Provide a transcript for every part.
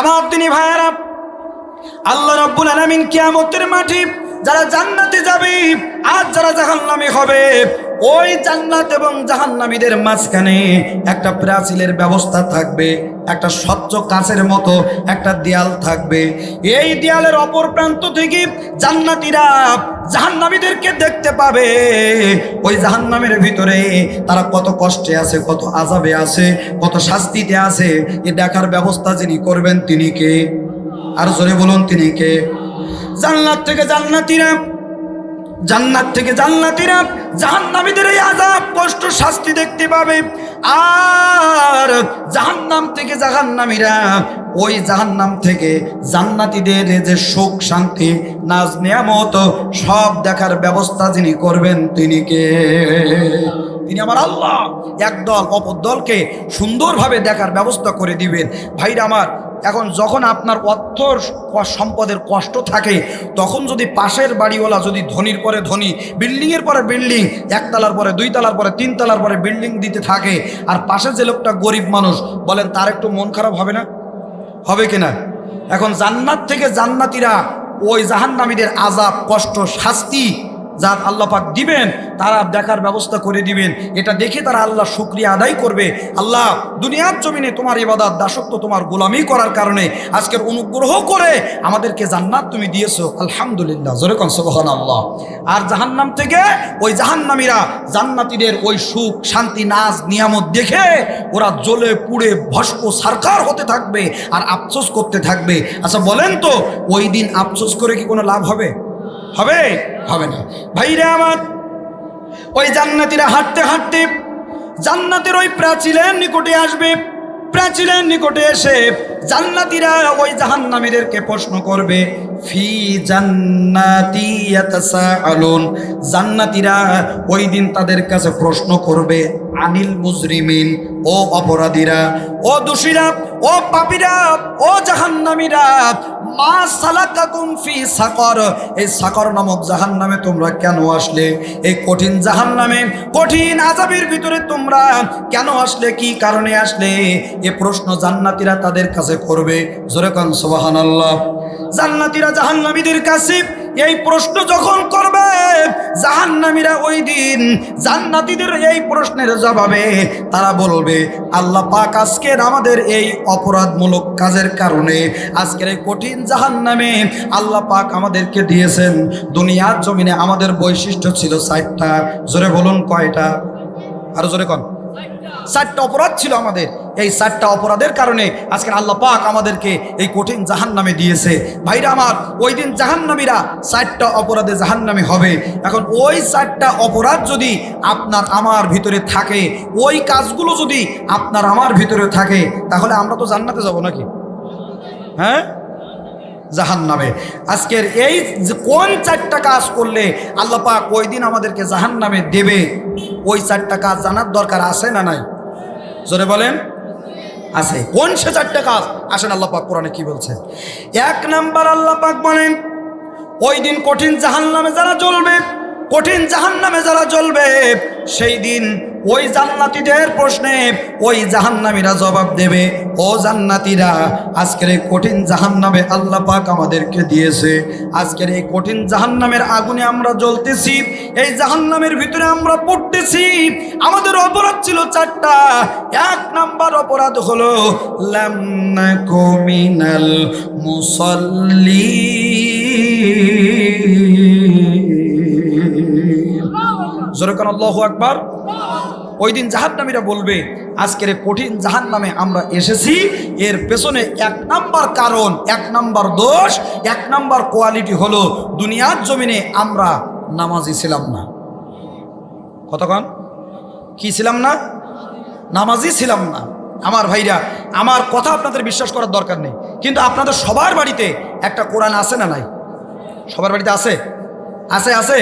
আমার তিনি ভাইয়ারা, আল্লাহ রাব্বুল আলামিন কিয়ামতের মাঠে যারা জান্নাতে যাবে আর যারা জাহান্নামে হবে, ওই জান্নাত এবং জাহান্নামীদের মাঝখানে একটা প্রাচীরের ব্যবস্থা থাকবে, একটা স্বচ্ছ কাচের মতো একটা দেয়াল থাকবে। এই দেয়ালের অপর প্রান্ত থেকে জান্নাতীরা জাহান্নামীদেরকে দেখতে পাবে। ওই জাহান্নামের ভিতরে তারা কত কষ্টে আছে, কত আযাবে আছে, কত শাস্তিতে আছে, এ দেখার ব্যবস্থা যিনি করবেন তিনি কে? আর জোরে বলুন তিনি কে? জান্নাত থেকে জান্নাতীরা জাহান্নামীদের এই আযাব কষ্ট শাস্তি দেখতে পাবে, আর জাহান্নাম থেকে জাহান্নামীরা ওই জাহান্নাম থেকে জান্নাতীদের যে সুখ শান্তি নাজ নিয়ামত সব দেখার ব্যবস্থা যিনি করবেন তিনি কে? তিনি আমার আল্লাহ। একদল অপর দলকে সুন্দরভাবে দেখার ব্যবস্থা করে দিবেন। ভাইরা আমার, এখন যখন আপনার অর্থ সম্পদের কষ্ট থাকে, তখন যদি পাশের বাড়িওয়ালা যদি ধনীর পরে ধনী, বিল্ডিংয়ের পরে বিল্ডিং, একতলার পরে দুইতলার পরে তিনতলার পরে বিল্ডিং দিতে থাকে, আর পাশে যে লোকটা গরিব মানুষ, বলেন তার একটু মন খারাপ হবে না? হবে কিনা? এখন জান্নাত থেকে জান্নাতীরা ওই জাহান্নামীদের আযাব কষ্ট শাস্তি যা আল্লাহ পাক দিবেন তারা দেখার ব্যবস্থা করে দিবেন। এটা দেখে তারা আল্লাহ শুকরিয়া আদায় করবে। আল্লাহ, দুনিয়ার জমিনে তোমার ইবাদত দাসত্ব তোমার গোলামি করার কারণে আজকের অনুগ্রহ করে আমাদেরকে জান্নাত তুমি দিয়েছো, আলহামদুলিল্লাহ, জোরে কোন সুবহানাল্লাহ। আর জাহান্নাম থেকে ওই জাহান্নামীরা জান্নাতীদের ওই সুখ শান্তি নাজ নিয়ামত দেখে ওরা জ্বলে পুড়ে ভস্ম সারকার হতে থাকবে আর আফসোস করতে থাকবে। আচ্ছা বলেন তো, ওই দিন আফসোস করে কি কোনো লাভ হবে? হবে? হবে না। ভাইরা আমার, ওই জান্নাতীরা হাঁটতে হাঁটতে জান্নাতের ওই প্রাচীরের নিকটে আসবে। প্রাচীরের নিকটে এসে জান্নাতীরা ওই জাহান্নামীদেরকে প্রশ্ন করবে, ফি জান্নাতি ইয়াতাসাআলুন। জান্নাতীরা ওই দিন তাদের কাছে প্রশ্ন করবে, আনিল মুজরিমিন, ও অপরাধীরা, ও দোষীরা, ও পাপীরা, ও জাহান্নামীরা, মা সালাকাকুম ফি সাকর। এই সাকর নামক জাহান্নামে তোমরা কেন আসলে? এই কঠিন জাহান্নামে কঠিন আযাবের ভিতরে তোমরা কেন আসলে? কি কারণে আসলে? এ প্রশ্ন জান্নাতীরা তাদের কাছে করবে। জোরে কোন সুবহানাল্লাহ। জান্নাতীরা জাহান্নামীদের কাছে এই প্রশ্ন যখন করবে, জাহান্নামীরা ওই দিন জান্নাতীদের এই প্রশ্নের জবাবে তারা বলবে, আল্লাহ পাক আজকের আমাদের এই অপরাধমূলক কাজের কারণে আজকের এই কঠিন জাহান্নামে আল্লাহ পাক আমাদেরকে দিয়েছেন। দুনিয়ার জমিনে আমাদের বৈশিষ্ট্য ছিল 4টা। জোরে বলুন কয়টা? আরো জোরে কোন? 4টা অপরাধ ছিল আমাদের। এই 4টা অপরাধের কারণে আজকে আল্লাহ পাক আমাদেরকে এই কঠিন জাহান্নামে দিয়েছে। ভাইরা আমার, ওই দিন জাহান্নামীরা 4টা অপরাধে জাহান্নামী হবে। এখন ওই 4টা অপরাধ যদি আপনার আমার ভিতরে থাকে, ওই কাজগুলো যদি আপনার আমার ভিতরে থাকে, তাহলে আমরা তো জান্নাতে যাব নাকি? হ্যাঁ, জাহান্নামে। আজকের এই কোন 4টা কাজ করলে আল্লাহ পাক ওই দিন আমাদেরকে জাহান্নামে দেবে, ওই 4টা কাজ জানার দরকার আছে না নাই? জোরে বলেন। আছে। কোন সে 4টা কাজ? আসেন আল্লাহ পাক কোরআনে কি বলছেন। 1 নাম্বার আল্লাহ পাক বলেন, ওই দিন কঠিন জাহান্নামে যারা জ্বলবে, কঠিন জাহান্নামে যারা জ্বলবে, সেই দিন ওই জান্নাতীদের প্রশ্নে ওই জাহান্নামীরা জবাব দেবে, ও জান্নাতীরা, আজকের এই কঠিন জাহান্নামে আল্লাহ পাক আমাদেরকে দিয়েছে। আজকের এই কঠিন জাহান্নামের আগুনে আমরা জ্বলতেছি, এই জাহান্নামের ভিতরে আমরা পড়তেছি। আমাদের অপরাধ ছিল 4টা। 1 নাম্বার অপরাধ হলো লাম নাকু মিনাল মুসাল্লিন। জোরে কোন আল্লাহু আকবার। ওই দিন জাহান্নামীরা বলবে, আজকের কঠিন জাহান্নামে আমরা এসেছি, এর পেছনে 1 নাম্বার কারণ, 1 নাম্বার দোষ, 1 নাম্বার কোয়ালিটি হলো দুনিয়ার জমিনে আমরা নামাজি ছিলাম না। কতক্ষণ কি ছিলাম না? নামাজি ছিলাম না। আমার ভাইরা, আমার কথা আপনাদের বিশ্বাস করার দরকার নেই, কিন্তু আপনাদের সবার বাড়িতে একটা কোরআন আছে না নাই? সবার বাড়িতে আছে? আছে, আছে।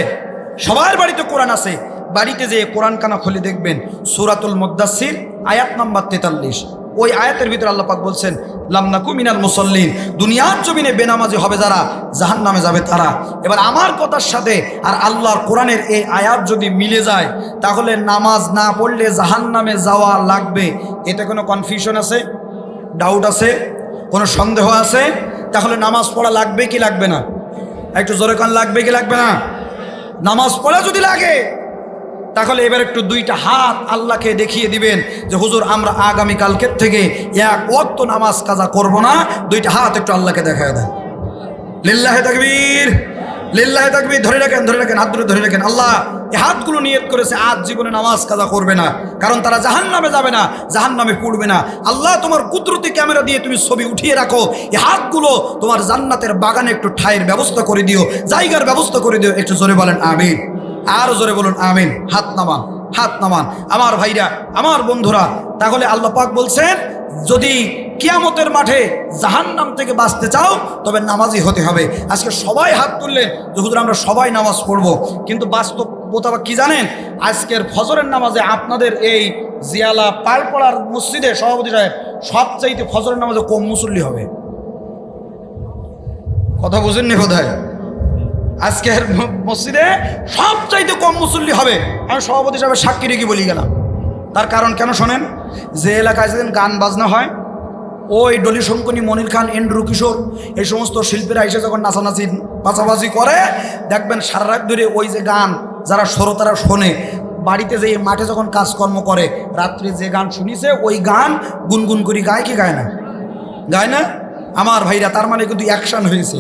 সবার বাড়িতে কোরআন আছে। বাড়িতে যে কোরআন কানা খুলে দেখবেন, সূরাতুল মুদ্দাসসির আয়াত নাম্বার 43। ওই আয়াতের ভিতরে আল্লাহ পাক বলছেন, লাম নাকু মিনাল মুসাল্লিন। দুনিয়ার জমিনে বেনামাজি হবে যারা, জাহান্নামে যাবে তারা। এবার আমার কথার সাথে আর আল্লাহর কোরআনের এই আয়াত যদি মিলে যায়, তাহলে নামাজ না পড়লে জাহান্নামে যাওয়া লাগবে, এতে কোনো কনফিউশন আছে? ডাউট আছে? কোনো সন্দেহ আছে? তাহলে নামাজ পড়া লাগবে কি লাগবে না? একটু জোরে কান, লাগবে কি লাগবে না? নামাজ পড়া যদি লাগে তাহলে এবার একটু দুইটা হাত আল্লাহকে দেখিয়ে দিবেন যে হুজুর আমরা আগামীকালকের থেকে এক ওয়াক্ত নামাজ কাজা করব না। দুইটা হাত একটু আল্লাহকে দেখায় দেন। লিল্লাহে তাকবীর, লিল্লাহে তাকবীর। ধরে রাখেন, ধরে রাখেন, হাত ধরে রাখেন। আল্লাহ এই হাতগুলো নিয়ত করেছে আজ জীবনে নামাজ কাজা করবে না, কারণ তারা জাহান্নামে যাবে না, জাহান্নামে পড়বে না। আল্লাহ তোমার কুদরতি ক্যামেরা দিয়ে তুমি ছবি উঠিয়ে রাখো, এই হাতগুলো তোমার জান্নাতের বাগানে একটু ঠায়ের ব্যবস্থা করে দিও, জায়গার ব্যবস্থা করে দিও। একটু জোরে বলেন আমিন, আর জোরে বলুন আমিন। হাত নামান, হাত নামান আমার ভাইরা, আমার বন্ধুরা। তাহলে আল্লাহ পাক বলছেন যদি কিয়ামতের মাঠে জাহান্নাম থেকে বাঁচতে চাও তবে নামাজি হতে হবে। আজকে সবাই হাত তুললেন যে হুজুর আমরা সবাই নামাজ পড়বো, কিন্তু বাস্তবতা কি জানেন? আজকের ফজরের নামাজে আপনাদের এই জিয়ালা পালপাড়ার মসজিদে সভাপতি সাহেব সবচাইতে ফজরের নামাজে কম মুসল্লি হবে। কথা বুঝেননি বোধহয়? আজকের মসজিদে সবচাইতে কম মুসল্লি হবে। আমি সভাপতি সাহেবের সাক্ষী রেখে বলি গেলাম। তার কারণ কেন শোনেন? যে এলাকায় যেদিন গান বাজনা হয়, ওই ডলি শঙ্কনী, মনির খান, এন্ড্রু কিশোর এই সমস্ত শিল্পীরা এসে যখন নাচানাচি পাচাবাজি করে, দেখবেন সারা রাত ধরে ওই যে গান যারা শ্রোতারা শোনে, বাড়িতে যে মাঠে যখন কাজকর্ম করে রাত্রে যে গান শুনিছে ওই গান গুনগুন করি গায় কি গায় না? গায় না আমার ভাইরা? তার মানে কিন্তু অ্যাকশন হয়েছে।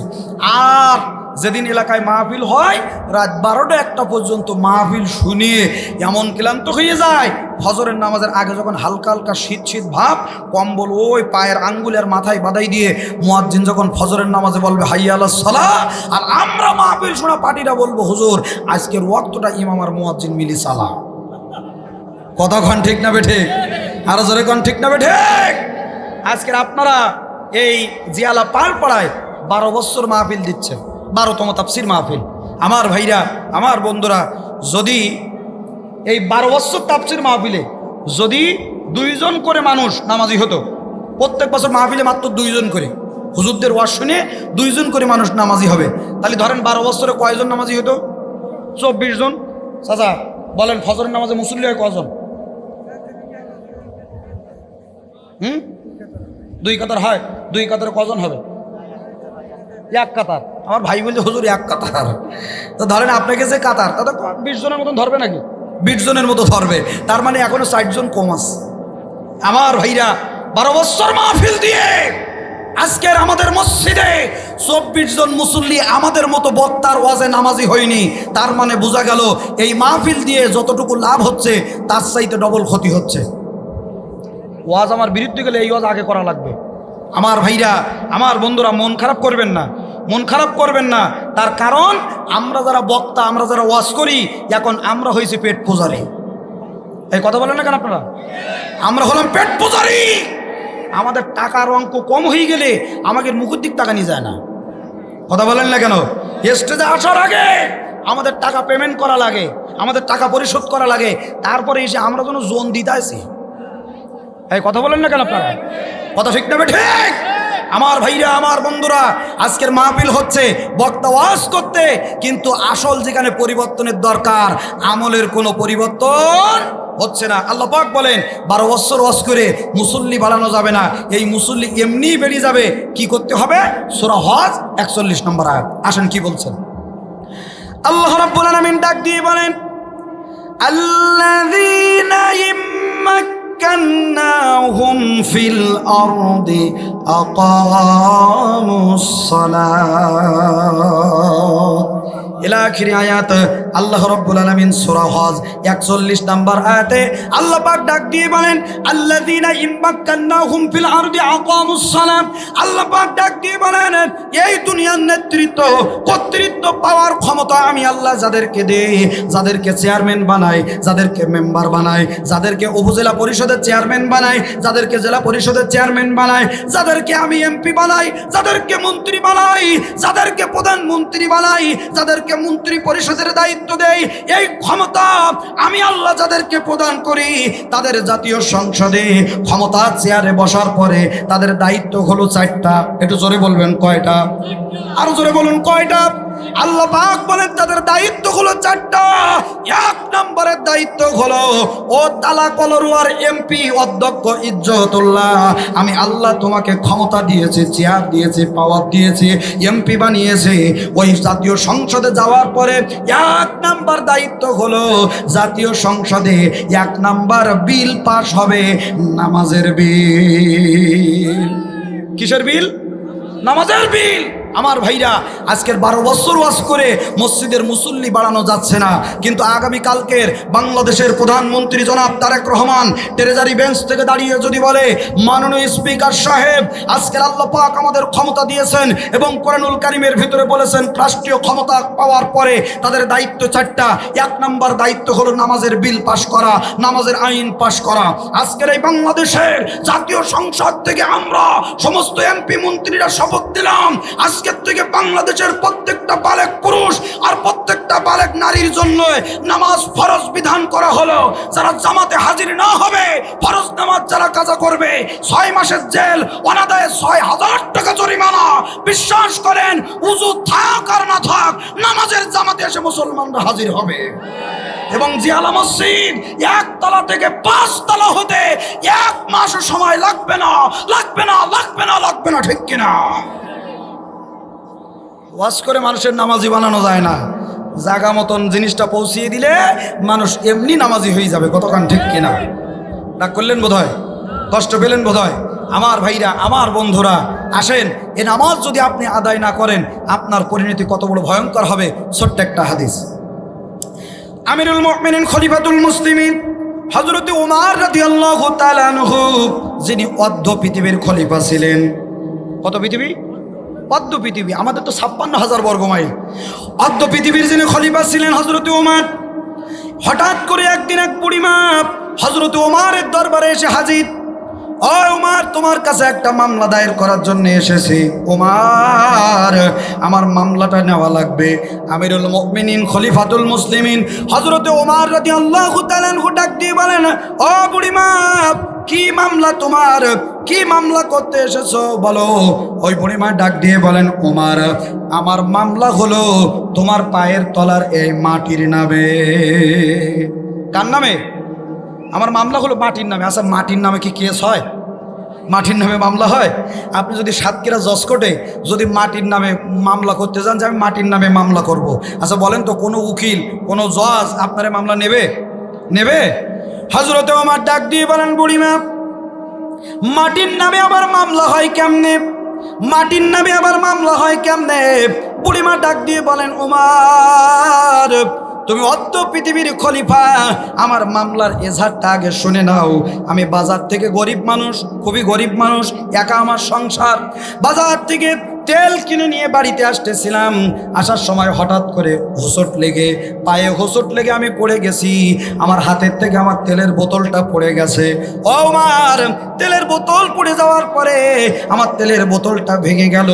আর যেদিন এলাকায় মাহফিল হয় রাত 12টা-1টা পর্যন্ত মাহফিল শুনিয়ে এমন ক্লান্ত হয়ে যায়, ফজরের নামাজের আগে যখন হালকা হালকা শীত শীত ভাব, কম্বল ওই পায়ের আঙ্গুলের মাথায় বাঁধাই দিয়ে মুয়াজ্জিন যখন ফজরের নামাজে বলবে হাইয়া আলাস সালাহ, আর আমরা মাহফিল শোনা পার্টিরা বলবো হুজুর আজকের ওয়াক্তটা ইমাম আর মুয়াজ্জিন মিলি সালা। কতক্ষণ ঠিক না বেঠে? আরো জোরে কোন ঠিক না বেঠে? আজকের আপনারা এই জিয়ালা পালপাড়ায় 12 বছর মাহফিল দিচ্ছেন, 12তম তাফসির মাহফিল। আমার ভাইরা, আমার বন্ধুরা, যদি এই 12 বছর তাফসির মাহফিলে যদি 2 জন করে মানুষ নামাজি হতো, প্রত্যেক বছর মাহফিলে মাত্র 2 জন করে, হুজুরদের ওয়াজ শুনে 2 জন করে মানুষ নামাজি হবে, তাহলে ধরেন 12 বছরে কয়জন নামাজি হতো? 24 জন। চাচা বলেন ফজরের নামাজে মুসল্লি হয় কজন? 2 কাতার হয়। 2 কাতারে কজন হবে? 1 কাতার। আমার ভাই বলছে হুজুর 1 কাতার, তো ধরেন আপনাকে যে কাতার তাতে 20 জনের মতন ধরবে নাকি? 20 জনের মতো ধরবে। তার মানে এখনো 60 জন কম আছে। আমার ভাইরা 12 বছর মাহফিল দিয়ে আজকের আমাদের মসজিদে 24 জন মুসল্লি আমাদের মতো বক্তার ওয়াজে নামাজি হয়নি। তার মানে বোঝা গেল এই মাহফিল দিয়ে যতটুকু লাভ হচ্ছে তার চাইতে ডবল ক্ষতি হচ্ছে। ওয়াজ আমার বিরুদ্ধে গেলে এই ওয়াজ আগে করা লাগবে। আমার ভাইরা, আমার বন্ধুরা, মন খারাপ করবেন না, মন খারাপ করবেন না। তার কারণ আমরা যারা বক্তা, আমরা যারা ওয়াজ করি, এখন আমরা হয়েছি পেট পূজারি। এই কথা বলেন না কেন আপনারা? আমরা হলাম পেট পূজারি। আমাদের টাকার অঙ্ক কম হয়ে গেলে আমাদের মুখের দিক টাকা নিয়ে যায় না। কথা বলেন না কেন? স্টেজে আসার আগে আমাদের টাকা পেমেন্ট করা লাগে, আমাদের টাকা পরিশোধ করা লাগে, তারপরে এসে আমরা যেন জোন দিতে আসি। এই কথা বলেন না কেন আপনারা? কথা ঠিক না ঠিক? আমার ভাইরা, আমার বন্ধুরা, আজকের মাহফিল হচ্ছে বক্তা ওয়াজ করতে, কিন্তু আসল যেখানে পরিবর্তনের দরকার আমলের কোনো পরিবর্তন হচ্ছে না। আল্লাহ পাক বলেন 12 বছর ওয়াজ করে মুসল্লি বাড়ানো যাবে না, এই মুসল্লি এমনিই বেরিয়ে যাবে। কি করতে হবে? সূরা হজ 41 নম্বর আয়াত। আসেন কি বলছেন আল্লাহ রাব্বুল আলামিন ডাক দিয়ে বলেন, আল্লাযীনা مكناهم في الأرض أقاموا الصلاة إلى آخر آيات। আল্লাহ রাব্বুল আলামিন সূরা হজ 41 নম্বর আয়াতে আল্লাহ পাক ডাক দিয়ে বলেন, আল্লাযীনা ইম্মাক্কান্নাহুম ফিল আরদি আকামুস সালাত। আল্লাহ পাক ডাক দিয়ে বলেন, এই দুনিয়ার নেতৃত্ব, কর্তৃত্ব পাওয়ার ক্ষমতা আমি আল্লাহ যাদেরকে দেই, যাদেরকে চেয়ারম্যান বানাই, যাদেরকে মেম্বার বানাই, যাদেরকে উপজেলা পরিষদের চেয়ারম্যান বানাই, যাদেরকে জেলা পরিষদের চেয়ারম্যান বানাই, যাদেরকে আমি এমপি বানাই, যাদেরকে মন্ত্রী বানাই, যাদেরকে প্রধানমন্ত্রী বানাই, যাদেরকে মন্ত্রী পরিষদের দায়িত্ব দেই, এই ক্ষমতা আমি আল্লাহ যাদেরকে প্রদান করি, তাদের জাতীয় সংসদে ক্ষমতা চেয়ারে বসার পরে তাদের দায়িত্ব হলো 4টা। একটু জোরে বলবেন কয়টা? আরো জোরে বলুন কয়টা? আল্লাহ পাক বলেন তাদের দায়িত্ব হলো চারটা। এক নম্বরের দায়িত্ব হলো ও তালাকলরুয়ার এমপি অধ্যক্ষ ইজ্জতুল্লাহ, আমি আল্লাহ তোমাকে ক্ষমতা দিয়েছি, চেয়ার দিয়েছি, পাওয়ার দিয়েছি, এমপি বানিয়েছে। ওই জাতীয় সংসদে যাওয়ার পরে এক নাম্বার দায়িত্ব হলো জাতীয় সংসদে এক নাম্বার বিল পাস হবে, নামাজের বিল। কিসের বিল? নামাজের বিল। আমার ভাইরা, আজকের 12 বছর ওয়াজ করে মসজিদের মুসল্লি বাড়ানো যাচ্ছে না, কিন্তু আগামী কালকের বাংলাদেশের প্রধানমন্ত্রী জনাব তারেক রহমান ট্রেজারি বেঞ্চ থেকে দাঁড়িয়ে যদি বলে, মাননীয় স্পিকার সাহেব, আজকের আল্লাহ পাক আমাদের ক্ষমতা দিয়েছেন এবং কোরআনুল কারীমের ভিতরে বলেছেন রাষ্ট্রীয় ক্ষমতা পাওয়ার পরে তাদের দায়িত্ব চারটা। এক নাম্বার দায়িত্ব হলো নামাজের বিল পাশ করা, নামাজের আইন পাশ করা। আজকের এই বাংলাদেশের জাতীয় সংসদ থেকে আমরা সমস্ত এমপি মন্ত্রীরা শপথ দিলাম, আজকের থেকে বাংলাদেশের প্রত্যেকটা বালেগ পুরুষ আর প্রত্যেকটা বালেগ নারীর জন্য নামাজ ফরজ বিধান করা হলো। যারা জামাতে হাজির না হবে, ফরজ নামাজ যারা কাজা করবে, 6 মাসের জেল, অনাদায়ে 6000 টাকা জরিমানা। বিশ্বাস করেন, উযু থাক আর না থাক, নামাজের জামাতে এসে মুসলমানরা হাজির হবে। এবং জিয়ালা মসজিদ 1 তলা থেকে 5 তলা হতে 1 মাস সময় লাগবে না, লাগবে না, লাগবে না, লাগবে না, ঠিক কিনা? ওয়াজ করে মানুষের নামাজি বানানো যায় না, জাগা মতন জিনিসটা পৌঁছিয়ে দিলে মানুষ এমনি নামাজি হয়ে যাবে। কতক্ষণ ঠিক কিনা? রাগ করলেন বোধহয়, কষ্ট পেলেন বোধহয়। আমার ভাইরা, আমার বন্ধুরা, আসেন, এ নামাজ যদি আপনি আদায় না করেন আপনার পরিণতি কত বড় ভয়ঙ্কর হবে। ছোট্ট একটা হাদিস, আমিরুল মুমিনিন খলিফাতুল মুসলিমিন হযরত ওমর রাদিয়াল্লাহু তাআলা আনহু, যিনি অর্ধ পৃথিবীর খলিফা ছিলেন। কত পৃথিবী? অর্ধ পৃথিবী। আমাদের তো 56,000 বর্গ মাইল। অর্ধ পৃথিবীর যিনি খলিফা ছিলেন হযরত ওমর, হঠাৎ করে একদিন এক বুড়িমা হযরত ওমরের দরবারে এসে হাজির। ও ওমর, তোমার কাছে একটা মামলা দায়ের করার জন্য এসেছি। ওমর, আমার মামলাটা নেওয়া লাগবে। আমিরুল মুমিনিন খলিফাতুল মুসলিমিন হযরত ওমর রাদিয়াল্লাহু তাআলা আনহু ডাক দিয়ে বলেন, ও বুড়িমা, কি মামলা তোমার? কি মামলা করতে এসেছো বলো? ওই বুড়িমা ডাক দিয়ে বলেন, ওমর, আমার মামলা হলো তোমার পায়ের তলার এই মাটির নামে। কার নামে? আমার মামলা হলো মাটির নামে। আচ্ছা, মাটির নামে কি কেস হয়? মাটির নামে মামলা হয়? আপনি যদি সাতক্ষীরা জজ কোর্টে যদি মাটির নামে মামলা করতে যান যে আমি মাটির নামে মামলা করব, আচ্ছা বলেন তো, কোনো উকিল, কোনো জজ আপনার মামলা নেবে? নেবে? হযরত ওমর ডাক দিয়ে বলেন, বুড়িমা, মাটির নামে আবার মামলা হয় কেমনে? মাটির নামে আবার মামলা হয় কেমনে? বুড়িমা ডাক দিয়ে বলেন, ওমর, তুমি অর্ধ পৃথিবীর খলিফা, আমার মামলার এজাহারটা আগে শুনে নাও। আমি বাজার থেকে গরিব মানুষ, খুবই গরিব মানুষ, একা আমার সংসার। বাজার থেকে তেল কিনে নিয়ে বাড়িতে আসতেছিলাম, আসার সময় হঠাৎ করে হোঁচট লেগে, পায়ে হোঁচট লেগে আমি পড়ে গেছি। আমার হাতের থেকে আমার তেলের বোতলটা পড়ে গেছে। ও আমার তেলের বোতল পড়ে যাওয়ার পরে আমার তেলের বোতলটা ভেঙে গেল।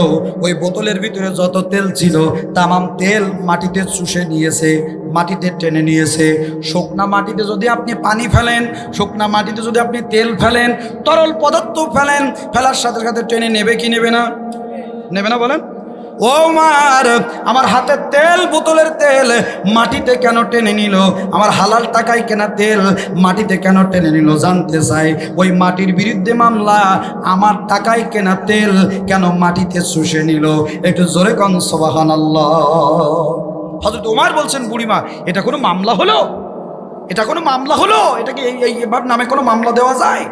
ওই বোতলের ভিতরে যত তেল ছিল তামাম তেল মাটিতে চুষে নিয়েছে, মাটিতে টেনে নিয়েছে। শুকনা মাটিতে যদি আপনি পানি ফেলেন, শুকনা মাটিতে যদি আপনি তেল ফেলেন, তরল পদার্থ ফেলেন, ফেলার সাথে সাথে টেনে নেবে কি নেবে না? নেবে না বলেন? ও মার, আমার হাতের তেল, বোতলের তেল মাটিতে কেন টেনে নিল? আমার হালাল টাকায় কেনা তেল মাটিতে কেন টেনে নিল জানতে চাই। ওই মাটির বিরুদ্ধে মামলা, আমার টাকায় কেনা তেল কেন মাটিতে শুষে নিল? একটু জোরে কন সুবহানাল্লাহ। হযরত ওমর বলছেন, বুড়িমা, এটা কোনো মামলা হলো? এটা কোনো মামলা হলো? এটাকে এইবার নামে কোনো মামলা দেওয়া যায়?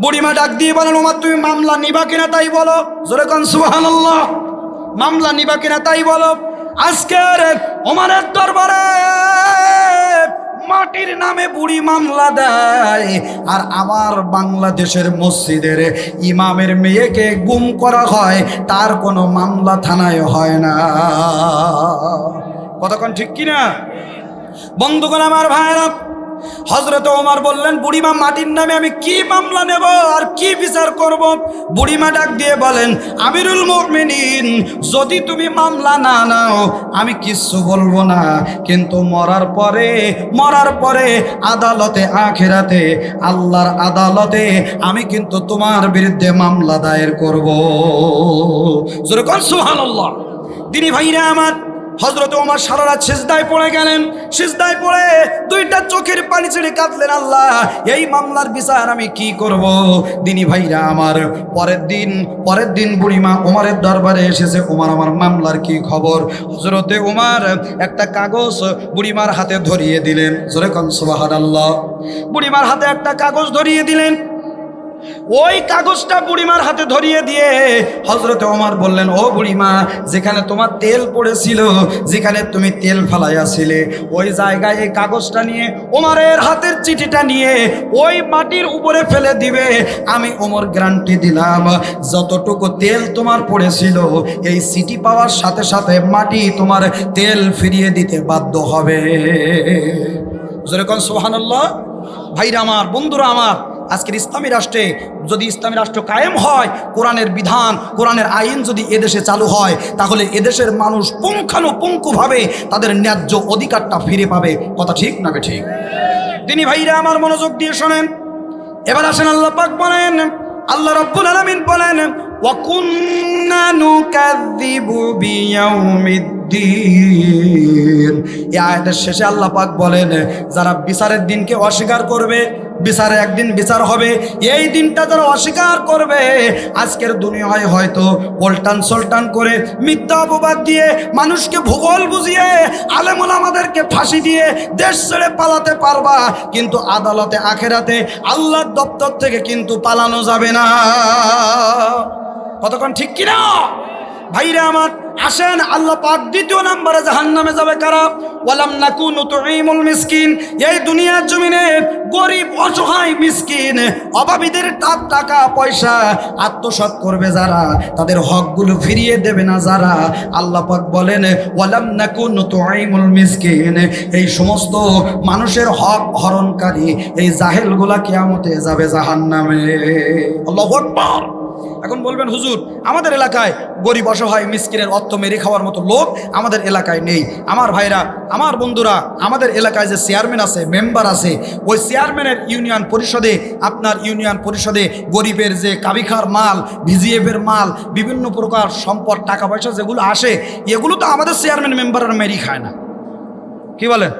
বুড়িমা ডাক দিয়ে বলেন, ওমর, তুমি মামলা নিবা কিনা তাই বলো। জোরে কন সুবহানাল্লাহ। মামলা নিবা কিনা তাই বলো। আজকের ওমরের দরবারে মাটির নামে বুড়ি মামলা দেয়, আর আমার বাংলাদেশের মসজিদের ইমামের মেয়েকে গুম করা হয়, তার কোনো মামলা থানায় হয় না। কতক্ষণ ঠিক কিনা বন্ধুগণ, আমার ভাইরা? হযরত ওমর বললেন, বুড়িমা, মাটির নামে আমি কি মামলা নেব আর কি বিচার করব? বুড়িমা ডাক দিয়ে বলেন, আমিরুল মুমিনিন, যদি তুমি মামলা না নাও আমি কিচ্ছু বলবো না, কিন্তু মরার পরে আদালতে, আখিরাতে, আল্লাহর আদালতে আমি কিন্তু তোমার বিরুদ্ধে মামলা দায়ের করব। জোরে কর সুবহানাল্লাহ। দিনী ভাইরা আমার, হযরত ওমর সারা রাত সিজদায় পড়ে গেলেন। সিজদায় পড়ে দুইটা চোখের পানি ছেড়ে কাঁদলেন, আল্লাহ এই মামলার বিচার আমি কি করব। দিনী ভাইরা আমার, পরের দিন বুড়িমা ওমরের দরবারে এসেছে, ওমর আমার মামলার কি খবর। হযরতে ওমর একটা কাগজ বুড়িমার হাতে ধরিয়ে দিলেন, জোরে কোন সুবহানাল্লাহ। বুড়িমার হাতে একটা কাগজ ধরিয়ে দিলেন। ওই কাগজটা বুড়িমার হাতে ধরিয়ে দিয়ে হযরতে ওমর বললেন, ও বুড়িমা, যেখানে তোমার তেল পড়েছিল, যেখানে তুমি তেল ফালাইয়াছিলে, ওই জায়গায় এই কাগজটা নিয়ে ওমরের হাতের চিঠিটা নিয়ে ওই মাটির উপরে ফেলে দিবে। আমি ওমর গ্যারান্টি দিলাম, যতটুকু তেল তোমার পড়েছিল এই চিঠি পাওয়ার সাথে সাথে মাটি তোমার তেল ফিরিয়ে দিতে বাধ্য হবে। যেরকম সুবহানাল্লাহ। ভাইরা আমার, বন্ধুরা আমার, আজকের ইসলামী রাষ্ট্রে যদি ইসলামী রাষ্ট্র কায়েম হয়, কোরআনের বিধান, কোরআনের আইন যদি এদেশে চালু হয়, তাহলে এদেশের মানুষ পুঙ্খানুপুঙ্খভাবে তাদের ন্যায্য অধিকারটা ফিরে পাবে। কথা ঠিক না ঠিক? তিনি ভাইরা আমার মনোযোগ দিয়ে শোনেন। এবার আসেন, আল্লাহ পাক বলেন, আল্লাহ রাব্বুল আলামিন বলেন, ওয়া কুন্না নুকাযযিবু বিয়াউমিদ্দিন। এই আয়াতের শেষে আল্লাহ পাক বলেন, যারা বিচারের দিনকে অস্বীকার করবে, বিচারে একদিন বিচার হবে, এই দিনটা যারা অস্বীকার করবে, আজকের দুনিয়ায় হয়তো পল্টান সল্টান করে মিথ্যা অপবাদ দিয়ে মানুষকে ভূগোল বুঝিয়ে আলেম ওলামাদেরকে ফাঁসি দিয়ে দেশ ছেড়ে পালাতে পারবা, কিন্তু আদালতে আখেরাতে আল্লাহর দপ্তর থেকে কিন্তু পালানো যাবে না। কতক্ষণ ঠিক কিনা ভাইরা আমার? আসেন, আল্লাহ পাক দ্বিতীয় নম্বরে জাহান্নামে যাবে কারা? ওয়ালাম নাকুনু তুঈমুল মিসকিন। এই দুনিয়ার জমিনে গরিব, অসহায়, মিসকিন, অভাবীদের টাকা পয়সা আত্মসাৎ করবে যারা, তাদের হকগুলো ফিরিয়ে দেবে না যারা, আল্লাহ পাক বলেন ওয়ালাম নাকুনু তুঈমুল মিসকিন। এই সমস্ত মানুষের হক হরণকারী এই জাহেলগুলা কিয়ামতে যাবে জাহান্নামে। আল্লাহু আকবার। এখন বলবেন, হুজুর আমাদের এলাকায় গরিব, অসহায়, মিসকিনের অর্থ মেরে খাওয়ার মতো লোক আমাদের এলাকায় নেই। আমার ভাইরা, আমার বন্ধুরা, আমাদের এলাকায় যে চেয়ারম্যান আছে, মেম্বার আছে, ওই চেয়ারম্যানের ইউনিয়ন পরিষদে, আপনার ইউনিয়ন পরিষদে গরিবের যে কাবিখার মাল, ভিজিএফের মাল, বিভিন্ন প্রকার সম্পদ, টাকা পয়সা যেগুলো আসে, এগুলো তো আমাদের চেয়ারম্যান মেম্বাররা মেরি খায় না। কি বলেন?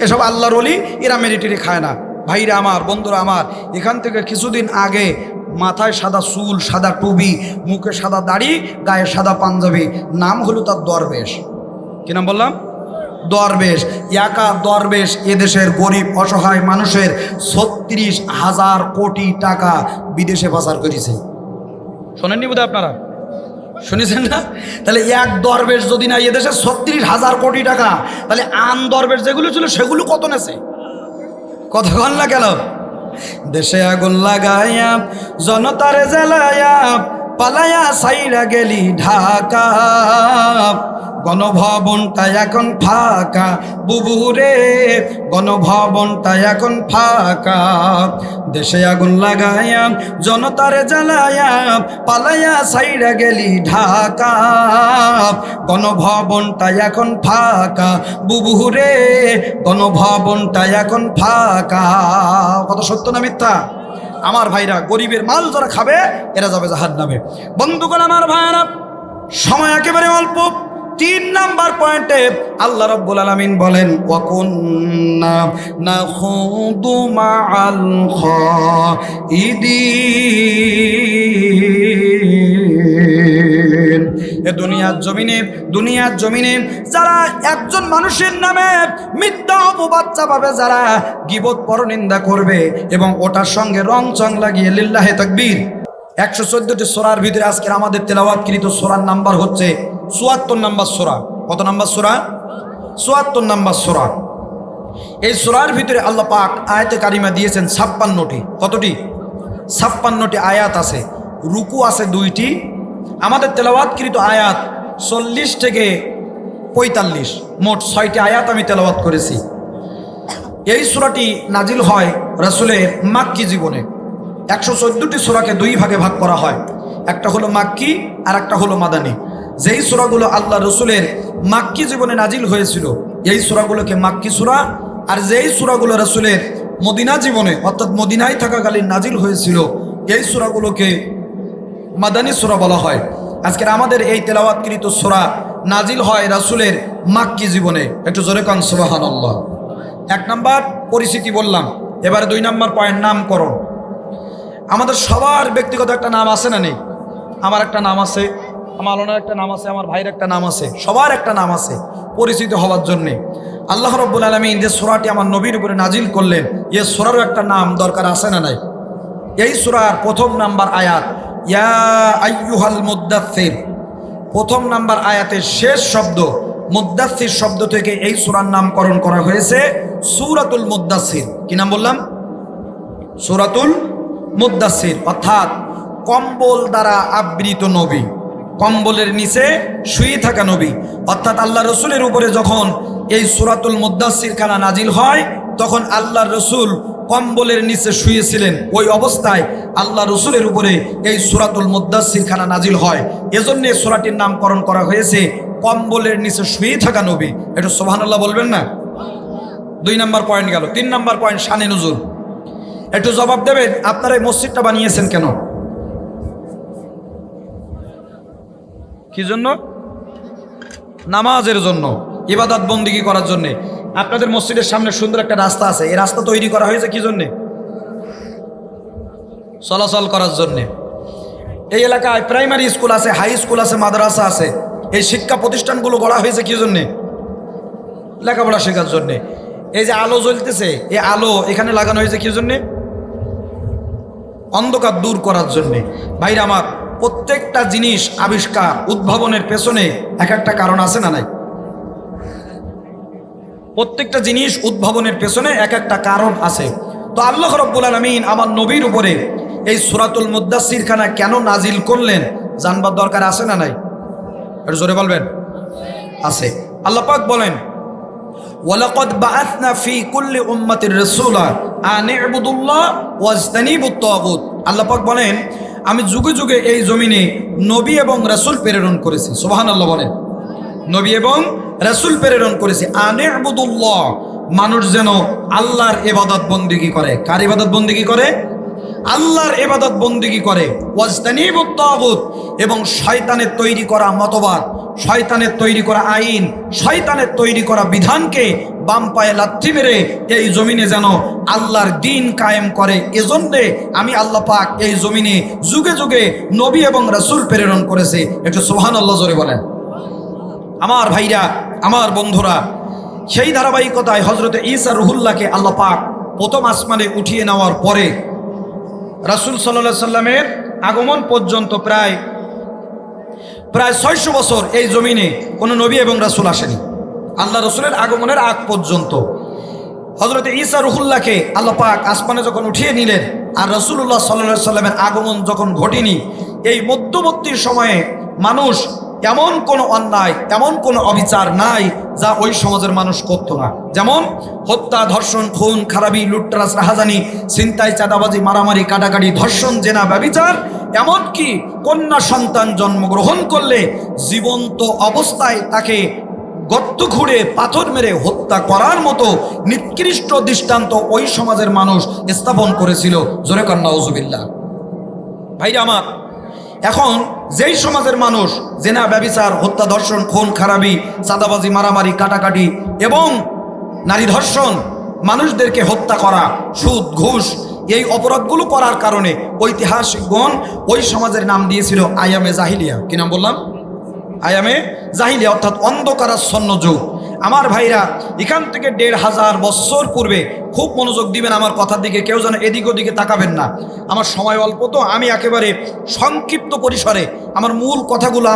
এসব আল্লাহর ওলি, এরা মেরিটেরি খায় না। ভাইরা আমার, বন্ধুরা আমার, এখান থেকে কিছুদিন আগে মাথায় সাদা চুল, সাদা টুপি, মুখে সাদা দাড়ি, গায়ে সাদা পাঞ্জাবি, নাম হলো তার দরবেশ। কি নাম বললাম? দরবেশ। একা দরবেশ এদেশের গরিব অসহায় মানুষের ৩৬,০০০ কোটি টাকা বিদেশে পাচার করেছে। শোনেননি বোধহয় আপনারা? শুনেছেন না? তাহলে এক দরবেশ যদি না এদেশে ৩৬,০০০ কোটি টাকা, তাহলে আন দরবেশ যেগুলো ছিল সেগুলো কত নেছে? কতক্ষণ না গেল? দেশে আগুন লাগাইয়া জনতারে জ্বালাইয়া পালাইয়া সাইরা গেলি ঢাকা, গণভবনটা এখন ফাঁকা বুবুরে, গণভবনটা এখন ফাঁকা। দেশে আগুন লাগাইয়া জনতারে জ্বালাইয়া পালাইয়া সাইরা গেলি ঢাকা, গণভবনটা এখন ফাঁকা বুবুরে, গণভবনটা এখন ফাঁকা। কত সত্য না মিথ্যা? আমার ভাইরা, গরিবের মাল যারা খাবে এরা যাবে জাহান্নামে। বন্ধুগণ আমার ভাইরা, সময় একেবারে অল্প। ৩ নাম্বার পয়েন্টে আল্লাহ রাব্বুল আলামিন বলেন, ওয়া কুন্না নাখুদু মাআল খাইদিন। এ দুনিয়ার জমিনে যারা একজন মানুষের নামে মিথ্যা অপবাদ চাপাবে, যারা গীবত পরনিন্দা করবে এবং ওটার সঙ্গে রং চং লাগিয়ে, লিল্লাহে তাকবীর, ১১৪টি সূরার ভিতরে আজকের আমাদের তেলাওয়াতকৃত সূরার নাম্বার হচ্ছে ৭৪ নাম্বার সূরা। কত নাম্বার সূরা? ৭৪ নাম্বার সূরা। এই সূরার ভিতরে আল্লাহ পাক আয়াতে কারিমা দিয়েছেন ৫৬টি। কতটি? ৫৬টি আয়াত আছে। রুকু আছে ২টি। আমাদের তেলাওয়াতকৃত আয়াত ৪০ থেকে ৪৫, মোট ৬টি আয়াত আমি তেলাওয়াত করেছি। এই সূরাটি নাজিল হয় রাসূলের মাক্কি জীবনে। ১১৪টি সূরাকে ২ ভাগে ভাগ করা হয়, একটা হলো মাক্কি আর একটা হলো মাদানী। যেই সূরাগুলো আল্লাহ রসুলের মাক্কি জীবনে নাজিল হয়েছিল এই সূরাগুলোকে মাক্কি সূরা, আর যেই সূরাগুলো রসুলের মদিনা জীবনে অর্থাৎ মদিনায় থাকাকালীন নাজিল হয়েছিল এই সূরাগুলোকে মাদানী সূরা বলা হয়। আজকের আমাদের এই তেলাওয়াতকৃত সূরা নাজিল হয় রাসূলের মাক্কি জীবনে। একটু জোরে কান সুবহানাল্লাহ। 1 নাম্বার পরিচিতি বললাম, এবারে 2 নাম্বার পয়েন্ট নামকরণ। আমাদের সবার ব্যক্তিগত একটা নাম আছে না নেই? আমার একটা নাম আছে, আমার আলোনার একটা নাম আছে, আমার ভাইয়ের একটা নাম আছে, সবার একটা নাম আছে পরিচিত হওয়ার জন্যে। আল্লাহ রাব্বুল আলামিন যে সূরাটি আমার নবীর উপরে নাজিল করলেন, এই সূরারও একটা নাম দরকার আছে না নাই? এই সূরার 1 নাম্বার আয়াত ইয়া আইয়ুহাল মুদ্দাথির, 1 নাম্বার আয়াতের শেষ শব্দ মুদ্দাথির শব্দ থেকে এই সূরার নামকরণ করা হয়েছে সূরাতুল মুদ্দাসির। কি নাম বললাম? সূরাতুল মুদ্দাসির, অর্থাৎ কম্বল দ্বারা আবৃত নবী, কম্বলের নিচে শুয়ে থাকা নবী। অর্থাৎ আল্লাহ রসুলের উপরে যখন এই সূরাতুল মুদ্দাসির খানা নাজিল হয়, তখন আল্লাহ রসুল কম্বলের নিচে শুয়েছিলেন। ওই অবস্থায় আল্লাহ রসুলের উপরে এই সূরাতুল মুদ্দাসির খানা নাজিল হয়। এজন্য এই সূরাটির নামকরণ করা হয়েছে কম্বলের নিচে শুয়ে থাকা নবী। একটু সুবহানাল্লাহ বলবেন না? 2 নাম্বার পয়েন্ট গেল। 3 নাম্বার পয়েন্ট শানে নুজুল। একটু জবাব দেবেন, আপনারা এই মসজিদটা বানিয়েছেন কেন? কি জন্য? নামাজের জন্য, ইবাদত বন্দেগী করার জন্যে। আপনাদের মসজিদের সামনে সুন্দর একটা রাস্তা আছে, এই রাস্তা তৈরি করা হয়েছে কি জন্যে? চলাচল করার জন্যে। এই এলাকায় প্রাইমারি স্কুল আছে, হাই স্কুল আছে, মাদ্রাসা আছে। এই শিক্ষা প্রতিষ্ঠানগুলো গড়া হয়েছে কি জন্যে? লেখাপড়া শেখার জন্যে। এই যে আলো জ্বলতেছে, এই আলো এখানে লাগানো হয়েছে কি জন্যে? অন্ধকার দূর করার জন্যে। ভাইরা আমার, প্রত্যেকটা জিনিস আবিষ্কার উদ্ভাবনের পেছনে এক একটা কারণ আছে না নাই? প্রত্যেকটা জিনিস উদ্ভাবনের পেছনে এক একটা কারণ আছে। তো আল্লাহ রাব্বুল আলামিন আমার নবীর উপরে এই সূরাতুল মুদ্দাসির খানা কেন নাজিল করলেন জানবার দরকার আছে না নাই? একটু জোরে বলবেন। আছে। আল্লাহ পাক বলেন, ওয়ালাকাদ বাআসনা ফি কুল্লি উম্মাতির রাসূলা আন ইবুদুল্লাহ ওয়াজতানিবুত তাগুত। আল্লাহ পাক বলেন, আমি যুগে যুগে এই জমিনে নবী এবং রাসূল প্রেরণ করেছি। সুবহানাল্লাহ বলেন। নবী এবং রাসূল প্রেরণ করেছি। আন ইবুদুল্লাহ, মানুষ যেন আল্লাহর ইবাদত বন্দেগী করে। কার ইবাদত বন্দেগী করে? আল্লাহর ইবাদত বন্দেগী করে। ওয়াজতানিবুত তাগুত, এবং শয়তানের তৈরি করা মতবাদ, শয়তানের তৈরি করা আইন, শয়তানের তৈরি করা বিধানকে বাম পায়ে লাথি মেরে এই জমিনে যেন আল্লাহর দ্বীন কায়েম করে। এজন্যে আমি আল্লাহ পাক এই জমিনে যুগে যুগে নবী এবং রাসূল প্রেরণ করেছে। একটু সুবহানাল্লাহ জোরে বলেন। আমার ভাইরা, আমার বন্ধুরা, সেই ধারাবাহিকতায় হযরতে ঈসা রুহুল্লাহকে আল্লাহ পাক প্রথম আসমানে উঠিয়ে নেওয়ার পরে রাসূল সাল্লাল্লাহু আলাইহি সাল্লামের আগমন পর্যন্ত প্রায় 600 বছর এই জমিনে কোনো নবী এবং রাসূল আসেনি। আল্লাহ রসুলের আগমনের আগ পর্যন্ত হযরতে ঈসা রুহুল্লাহকে আল্লাহ পাক আসমানে যখন উঠিয়ে নিলেন, আর রাসূলুল্লাহ সাল্লাল্লাহু আলাইহি সাল্লামের আগমন যখন ঘটেনি, এই মধ্যবর্তী সময়ে মানুষ এমন কোনো অন্যায়, এমন কোনো অবিচার নাই যা ওই সমাজের মানুষ করতো না। যেমন হত্যা, ধর্ষণ, খুন, খারাপি, লুটতরাজ, রাহাজানি, ছিনতাই, চাঁদাবাজি, মারামারি, কাটাকাটি, ধর্ষণ, জেনা, ব্যভিচার, এমনকি কন্যা সন্তান জন্মগ্রহণ করলে জীবন্ত অবস্থায় তাকে গর্ত খুঁড়ে পাথর মেরে হত্যা করার মতো নিকৃষ্ট দৃষ্টান্ত ওই সমাজের মানুষ স্থাপন করেছিল। জোরে কান নাউজুবিল্লাহ। ভাইরা আমার, এখন যেই সমাজের মানুষ জেনা, ব্যভিচার, হত্যা, ধর্ষণ, খুন, খারাপি, চাঁদাবাজি, মারামারি, কাটাকাটি এবং নারী ধর্ষণ, মানুষদেরকে হত্যা করা, সুদ, ঘুষ, এই অপরাধগুলো করার কারণে ঐতিহাসিকগণ ওই সমাজের নাম দিয়েছিল আয়ামে জাহিলিয়া। কি নাম বললাম? আয়ামে জাহিলিয়া, অর্থাৎ অন্ধকারাচ্ছন্ন যুগ। আমার ভাইরা, এখান থেকে 1500 বছর পূর্বে, খুব মনোযোগ দিবেন আমার কথার দিকে, কেউ যেন এদিক ওদিকে তাকাবেন না। আমার সময় অল্প, তো আমি একেবারে সংক্ষিপ্ত পরিসরে আমার মূল কথাগুলো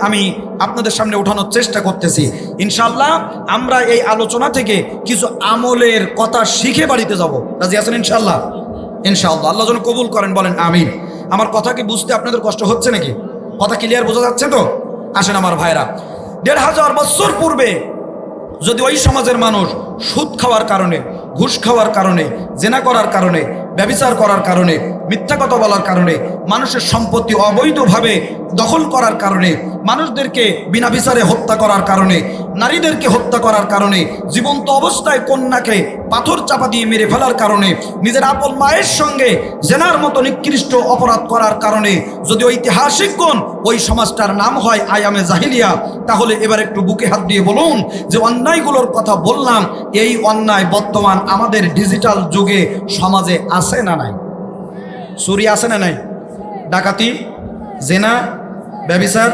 আমি আপনাদের সামনে ওঠানোর চেষ্টা করতেছি। ইনশাআল্লাহ আমরা এই আলোচনা থেকে কিছু আমলের কথা শিখে বাড়িতে যাব। রাজি আছেন ইনশাআল্লাহ? ইনশাআল্লাহ। আল্লাহ যেন কবুল করেন, বলেন আমিন। আমার কথা কি বুঝতে আপনাদের কষ্ট হচ্ছে নাকি? কথা ক্লিয়ার বোঝা যাচ্ছে তো? আসেন আমার ভাইরা, 1500 বছর পূর্বে যদি ওই সমাজের মানুষ সুদ খাওয়ার কারণে, ঘুষ খাওয়ার কারণে, জেনা করার কারণে, ব্যভিচার করার কারণে, মিথ্যা কথা বলার কারণে, মানুষের সম্পত্তি অবৈধভাবে দখল করার কারণে, মানুষদেরকে বিনা বিচারে হত্যা করার কারণে, নারীদেরকে হত্যা করার কারণে, জীবন্ত অবস্থায় কন্যাকে পাথর চাপা দিয়ে মেরে ফেলার কারণে, নিজের আপন মায়ের সঙ্গে জেনার মতো নিকৃষ্ট অপরাধ করার কারণে যদি ঐতিহাসিকগণ ওই সমাজটার নাম হয় আয়ামে জাহিলিয়া, তাহলে এবার একটু বুকে হাত দিয়ে বলুন যে অন্যায়গুলোর কথা বললাম, এই অন্যায় বর্তমান আমাদের ডিজিটাল যুগে সমাজে আছে না নাই? চুরি আছে না নাই? ডাকাতি, জেনা, ব্যভিচার,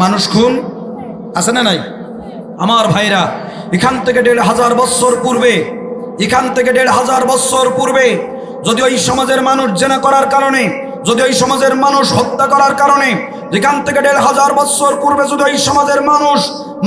মানুষ খুন আছে না নাই? আমার ভাইরা, এখান থেকে ১,৫০০ বছর পূর্বে, এখান থেকে ১,৫০০ বছর পূর্বে যদি ওই সমাজের মানুষ জেনা করার কারণে, যদি ওই সমাজের মানুষ হত্যা করার কারণে, যেখান থেকে ১,৫০০ বছর পূর্বে যদি ওই সমাজের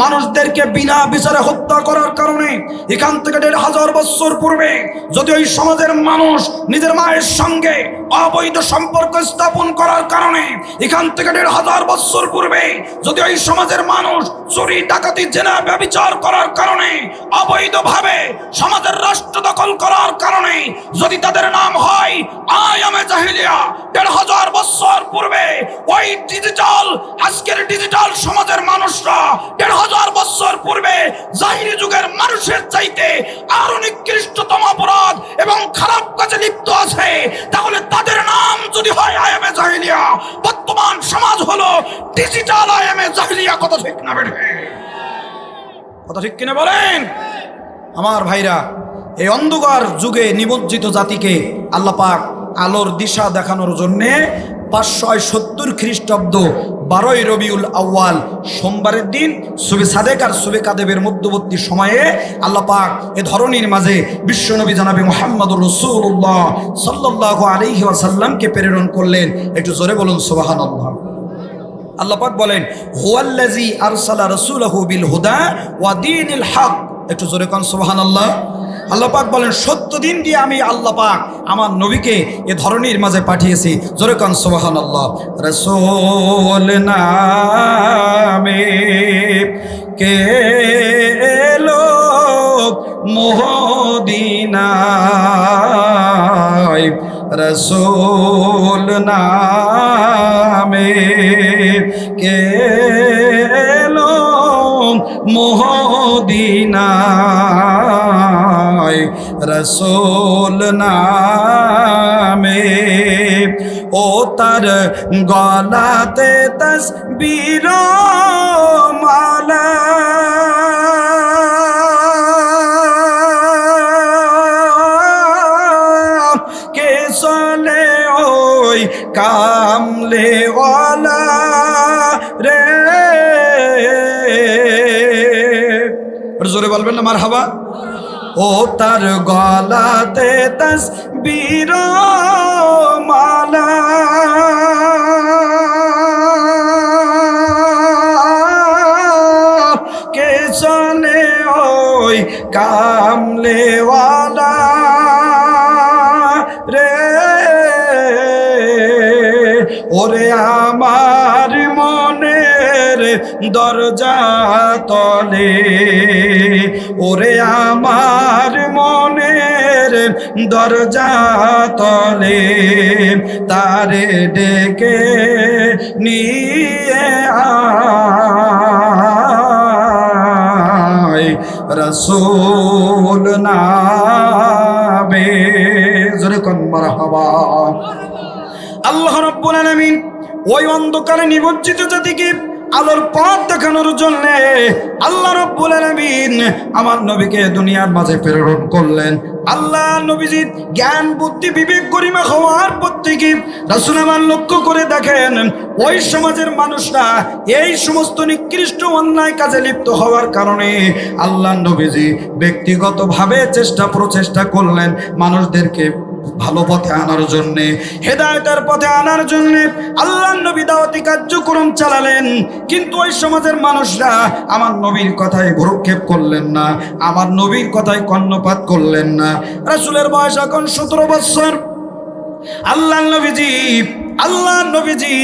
মানুষদেরকে বিনা বিচারে হত্যা করার কারণে, এখান থেকে ১,৫০০ বছর পূর্বে যদি ওই সমাজের মানুষ নিজের মায়ের সঙ্গে অবৈধ সম্পর্ক স্থাপন করার কারণে, এখান থেকে ১,৫০০ বছর পূর্বে যদি ওই সমাজের মানুষ চুরি, ডাকাতি, জেনা, ব্যভিচার করার কারণে, অবৈধভাবে সমাজের রাষ্ট্র দখল করার কারণে যদি তাদের নাম হয় আয়ামে জাহিলিয়া, ১,৫০০ বছর পূর্বে ওই আজকের ডিজিটাল সমাজের মানুষরা ১,৫০০ বছর পূর্বে জাহিরি যুগের মানুষের চাইতে আরো নিকৃষ্টতম অপরাধ এবং খারাপ কাজে লিপ্ত আছে, তাহলে তাদের নাম যদি হয় আয়ামে জাহিলিয়া, বর্তমান সমাজ হলো ডিজিটাল আয়ামে জাহিলিয়া। কথা ঠিক না বেঠে? কথা ঠিক কিনা বলেন? আমার ভাইরা, এই অন্ধকার যুগে নিমজ্জিত জাতিকে আল্লাহ পাক আলোর দিশা দেখানোর জন্যে ৫৭০ খ্রিস্টাব্দ ১২ই রবিউল আউয়াল সোমবারের দিন সুবে সাদেক আর সুবে কাদেবের মধ্যবর্তী সময়ে আল্লাহ পাক এ ধরনীর মাঝে বিশ্বনবী জনাবে মুহাম্মদুর রাসূলুল্লাহ সাল্লাল্লাহু আলাইহি ওয়াসাল্লামকে প্রেরণ করলেন। একটু জোরে বলুন সুবহানাল্লাহ। আল্লাহ পাক বলেন, হুয়াল্লাযী আরসালা রাসূলাহু বিল হুদা ওয়া দীনিল হক। একটু জোরে কোন সুবহানাল্লাহ। আল্লাহ পাক বলেন, সত্য দিন দিয়ে আমি আল্লাহ পাক আমার নবীকে এ ধরনের মাঝে পাঠিয়েছি। জোরে কোন সুবহানাল্লাহ। রাসূল নামে কে এলো মদিনায়, রাসূল নামে কে এলো মদিনায়, রাসূল নামে ও তার গলাতে তাসবীর মালা, কে চলে ওই কামলে ওয়ালা রে। জোরে বলবেন না মারহাবা। ও তার গলাতে তাসবীর মালা, কে চলে ওই কামলে ওয়ালা রে। ওরে আমার মনের দরজা তলে, ওরে আমার মনের দরজা তলে, তারে ডেকে নিয়ে আয়, রাসূল নামে। জোরে কোন মারহাবা। আল্লাহ রাব্বুল আলামিন ওই অন্ধকারে নিমজ্জিত জাতিকে আলোর পথ দেখানোর জন্য আল্লাহ রাব্বুল আলামিন আমার নবীকে দুনিয়ার মাঝে প্রেরণ করলেন। আল্লাহ নবীজি জ্ঞান বুদ্ধি বিবেক গরিমা হওয়ার পর থেকে রাসূল আমার লক্ষ্য করে দেখেন ওই সমাজের মানুষরা এই সমস্ত নিকৃষ্ট অন্যায় কাজে লিপ্ত হওয়ার কারণে আল্লাহ নবীজি ব্যক্তিগতভাবে প্রচেষ্টা করলেন মানুষদেরকে ভালো পথে আনার জন্যে, হেদায়েতের পথে আনার জন্যে আল্লাহ নবী দাওয়াতি কার্যক্রম চালালেন। কিন্তু ওই সমাজের মানুষরা আমার নবীর কথায় ভ্রুক্ষেপ করলেন না, আমার নবীর কথায় কর্ণপাত করলেন না। রাসূলের বয়স এখন ১৭ বছর। আল্লাহ নবীজি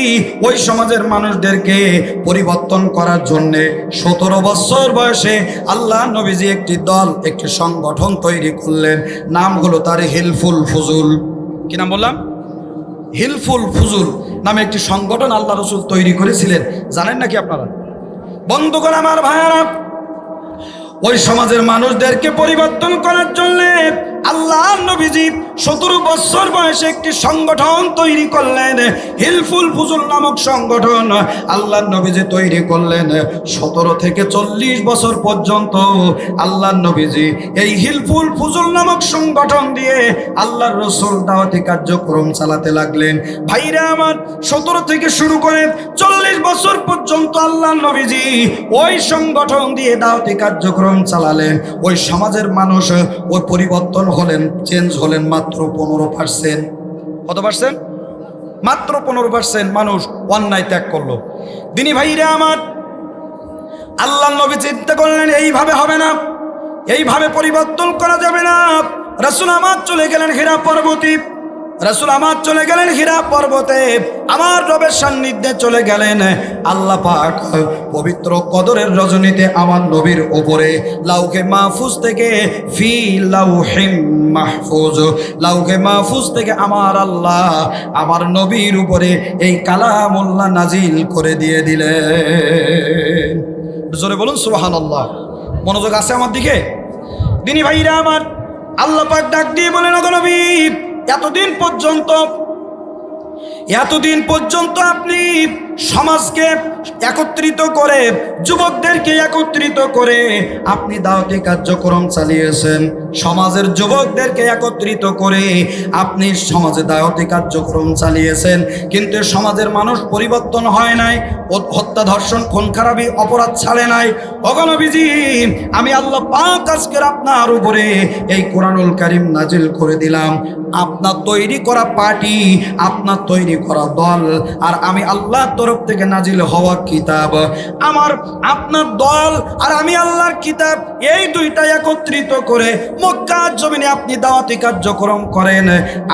ওই সমাজের মানুষদেরকে পরিবর্তন করার জন্য ১৭ বছর বয়সে আল্লাহ নবীজি একটি দল, একটি সংগঠন তৈরি করলেন। নাম হলো তার হিলফুল ফুজুল। কি নাম বললাম? হিলফুল ফুজুল নামে একটি সংগঠন আল্লাহ রসুল তৈরি করেছিলেন। জানেন নাকি আপনারা? বন্ধুগণ আমার ভাইয়ারা, ওই সমাজের মানুষদেরকে পরিবর্তন করার জন্য আল্লাহ নবীজি 17 বছর বয়সে একটি সংগঠন তৈরি করলেন, হিলফুল ফুজুল নামক সংগঠন আল্লাহ নবীজি তৈরি করলেন। 17 থেকে 40 বছর পর্যন্ত আল্লাহ নবীজি এই হিলফুল ফুজুল নামক সংগঠন দিয়ে আল্লাহর রাসূল দাওয়াতি কার্যক্রম চালাতে লাগলেন। ভাইরা আমার, 17 থেকে শুরু করে 40 বছর পর্যন্ত আল্লাহ নবীজি ওই সংগঠন দিয়ে দাওয়াতি কার্যক্রম চালালেন। ওই সমাজের মানুষ ওই পরিবর্তন হলেন, চেঞ্জ হলেন মাত্র 15%। কত পার্সেন্ট? মাত্র 15% মানুষ অন্যায় ত্যাগ করলো। দিনী ভাইরা আমার, আল্লাহ নবী চিন্তা করলেন এইভাবে হবে না, এইভাবে পরিবর্তন করা যাবে না। রাসূল আমার চলে গেলেন হীরা পর্বতে, রাসূল আমার চলে গেলেন হীরা পর্বতে, আমার রবের সান্নিধ্যে চলে গেলেন। আল্লাহ পাক পবিত্র কদরের রজনীতে আমার নবীর উপরে লাউহে মাহফুজ থেকে ফি লাউহিম মাহফুজ, লাউহে মাহফুজ থেকে আমার আল্লাহ আমার নবীর উপরে এই কালামুল্লাহ নাজিল করে দিয়ে দিলেন। জোরে বলুন সুবহানাল্লাহ। মনোযোগ আছে আমার দিকে? দিনী ভাইরা আমার, আল্লাহ পাক ডাক দিয়ে বলেন, ওগো নবী, এতদিন পর্যন্ত আপনি সমাজকে একত্রিত করে, যুবকদেরকে একত্রিত করে আপনি দাওয়াতি কার্যক্রম চালিয়েছেন। সমাজের যুবকদেরকে একত্রিত করে আপনি সমাজে দাওয়াতি কার্যক্রম চালিয়েছেন, কিন্তু সমাজের মানুষ পরিবর্তন হয় নাই, হত্যা ধর্ষণ খুন খারাপি অপরাধ ছাড়ে নাই। ওগো নবীজি, আমি আল্লাহ পাক আজকের আপনার উপরে এই কোরআনুল কারীম নাজিল করে দিলাম। আপনার তৈরি করা পার্টি, আপনার তৈরি করা দল, আর আমি আল্লাহর তরফ থেকে নাজিল হওয়া কিতাব, আমার আপনার দল আর আমি আল্লাহর কিতাব, এই দুইটা একত্রিত করে মক্কার জমিনে আপনি দাওয়াতি কার্যক্রম করেন।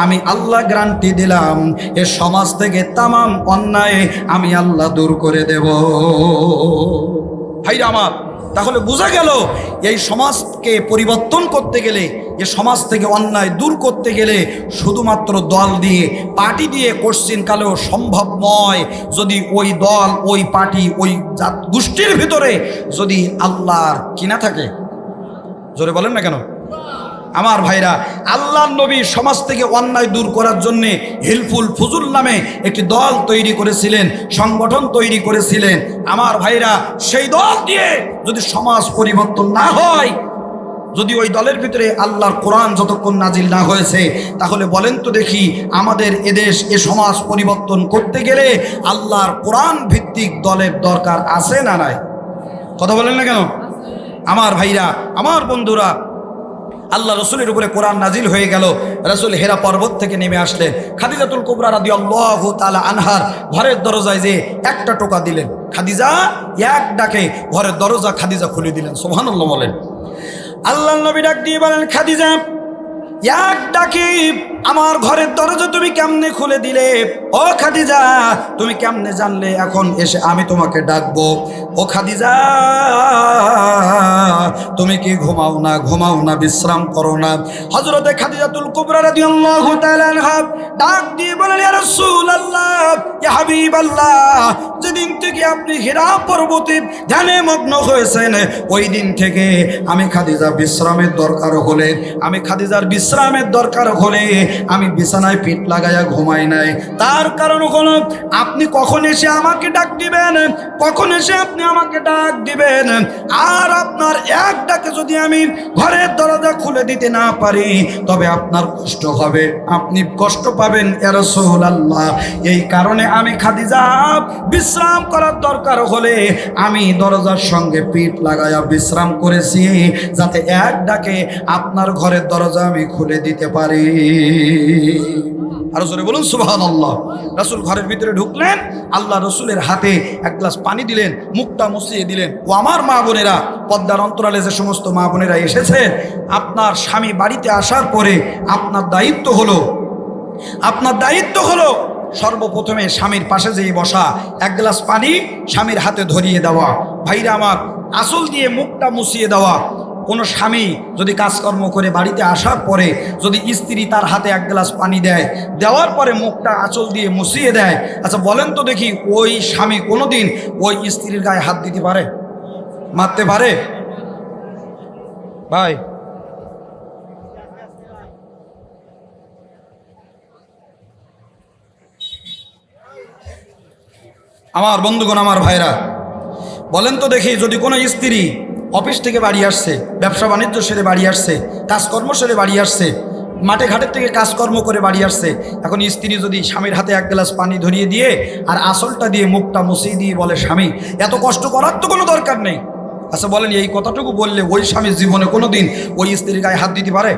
আমি আল্লাহ গ্যারান্টি দিলাম এ সমাজ থেকে তামাম অন্যায় আমি আল্লাহ দূর করে দেব। ভাইরা আমার, তাহলে বোঝা গেল এই সমাজকে পরিবর্তন করতে গেলে, এ সমাজ থেকে অন্যায় দূর করতে গেলে শুধুমাত্র দল দিয়ে, পার্টি দিয়ে কোশ্চিন কালেও সম্ভব নয়। যদি ওই দল, ওই পার্টি, ওই জাত গোষ্ঠীর ভিতরে যদি আল্লাহর কিনা থাকে, জোরে বলেন না কেন? আমার ভাইরা, আল্লাহর নবী সমাজ থেকে অন্যায় দূর করার জন্যে হিলফুল ফুজুল নামে একটি দল তৈরি করেছিলেন, সংগঠন তৈরি করেছিলেন। আমার ভাইরা, সেই দল দিয়ে যদি সমাজ পরিবর্তন না হয়, যদি ওই দলের ভিতরে আল্লাহর কোরআন যতক্ষণ নাজিল না হয়েছে, তাহলে বলেন তো দেখি আমাদের এদেশ, এ সমাজ পরিবর্তন করতে গেলে আল্লাহর কোরআন ভিত্তিক দলের দরকার আছে না নাই? কথা বলেন না কেন? আমার ভাইরা, আমার বন্ধুরা, আল্লাহ রসুলের উপরে কোরআন নাজিল হয়ে গেল। রসুল হেরা পর্বত থেকে নেমে আসলেন। খাদিজাতুল কুবরা রাদিয়াল্লাহু তাআলা আনহার ঘরের দরজায় যে একটা টোকা দিলেন, খাদিজা এক ডাকে ঘরের দরজা খাদিজা খুলে দিলেন। সুবহানাল্লাহ বলেন। আল্লাহ নবী ডাক দিয়ে বলেন, খাদিজা, এক ডাকে আমার ঘরের দরজা তুমি কেমনে খুলে দিলে? ও খাদিজা, তুমি কেমনে জানলে এখন এসে আমি তোমাকে ডাকবো? ও খাদিজা, তুমি কি ঘুমাও না? ঘুমাও না, বিশ্রাম করো না? হযরতে খাদিজাতুল কুবরা রাদিয়াল্লাহু তাআলা আনহা ডাক দিয়ে বলেন, ইয়া রাসূলুল্লাহ, ইয়া হাবিবাল্লাহ, যেদিন থেকে আপনি হীরা পর্বতে ধ্যানে মগ্ন হয়েছেন, ওই দিন থেকে আমি খাদিজা বিশ্রামের দরকার হলে, আমি খাদিজার বিশ্রামের দরকার হলে আমি বিছানায় পিঠ লাগাইয়া ঘুমাই নাই। তার কারণ হলো আপনি কখন এসে আমাকে ডাক দিবেন, কখন এসে আপনি আমাকে ডাক দিবেন। আর আপনার এক ডাকে যদি আমি ঘরের দরজা খুলে দিতে না পারি, তবে আপনার কষ্ট হবে, আপনি কষ্ট পাবেন ইয়া রাসূলুল্লাহ। এই কারণে আমি খাদিজা বিশ্রাম করার দরকার হলে আমি দরজার সঙ্গে পিঠ লাগাইয়া বিশ্রাম করেছি, যাতে এক ডাকে আপনার ঘরের দরজা আমি খুলে দিতে পারি। আর জোরে বলুন সুবহানাল্লাহ। রাসূল ঘরের ভিতরে ঢুকলেন, আল্লাহ রসুলের হাতে এক গ্লাস পানি দিলেন, মুখটা মুছিয়ে দিলেন। ও আমার মা বোনেরা, পর্দার অন্তরালে যে সমস্ত মা বোনেরা এসেছেন, আপনার স্বামী বাড়িতে আসার পরে আপনার দায়িত্ব হলো সর্বপ্রথমে স্বামীর পাশে যেয়ে বসা, এক গ্লাস পানি স্বামীর হাতে ধরিয়ে দেওয়া। ভাইরা আমার, আঁচল দিয়ে মুখটা মুছিয়ে দেওয়া। কোনো স্বামী যদি কাজকর্ম করে বাড়িতে আসার পরে যদি স্ত্রী তার হাতে এক গ্লাস পানি দেয়, দেওয়ার পরে মুখটা আঁচল দিয়ে মুছিয়ে দেয়, আচ্ছা বলেন তো দেখি, ওই স্বামী কোনোদিন ওই স্ত্রীর গায়ে হাত দিতে পারে? মারতে পারে? ভাই আমার বন্ধুগণ, আমার ভাইরা, বলেন তো দেখি, যদি কোনো স্ত্রী অফিস থেকে বাড়ি আসছে, ব্যবসা বাণিজ্য সেরে বাড়ি আসছে, কাজকর্ম সেরে বাড়ি আসছে, মাঠে ঘাটের থেকে কাজকর্ম করে বাড়ি আসছে, এখন স্ত্রী যদি স্বামীর হাতে এক গ্লাস পানি ধরিয়ে দিয়ে আর আসলটা দিয়ে মুখটা মুছিয়ে দিয়ে বলে, স্বামী এত কষ্ট করার তো কোনো দরকার নেই। আচ্ছা বলেন, এই কথাটুকু বললে ওই স্বামীর জীবনে কোনো দিন ওই স্ত্রীর গায়ে হাত দিতে পারে?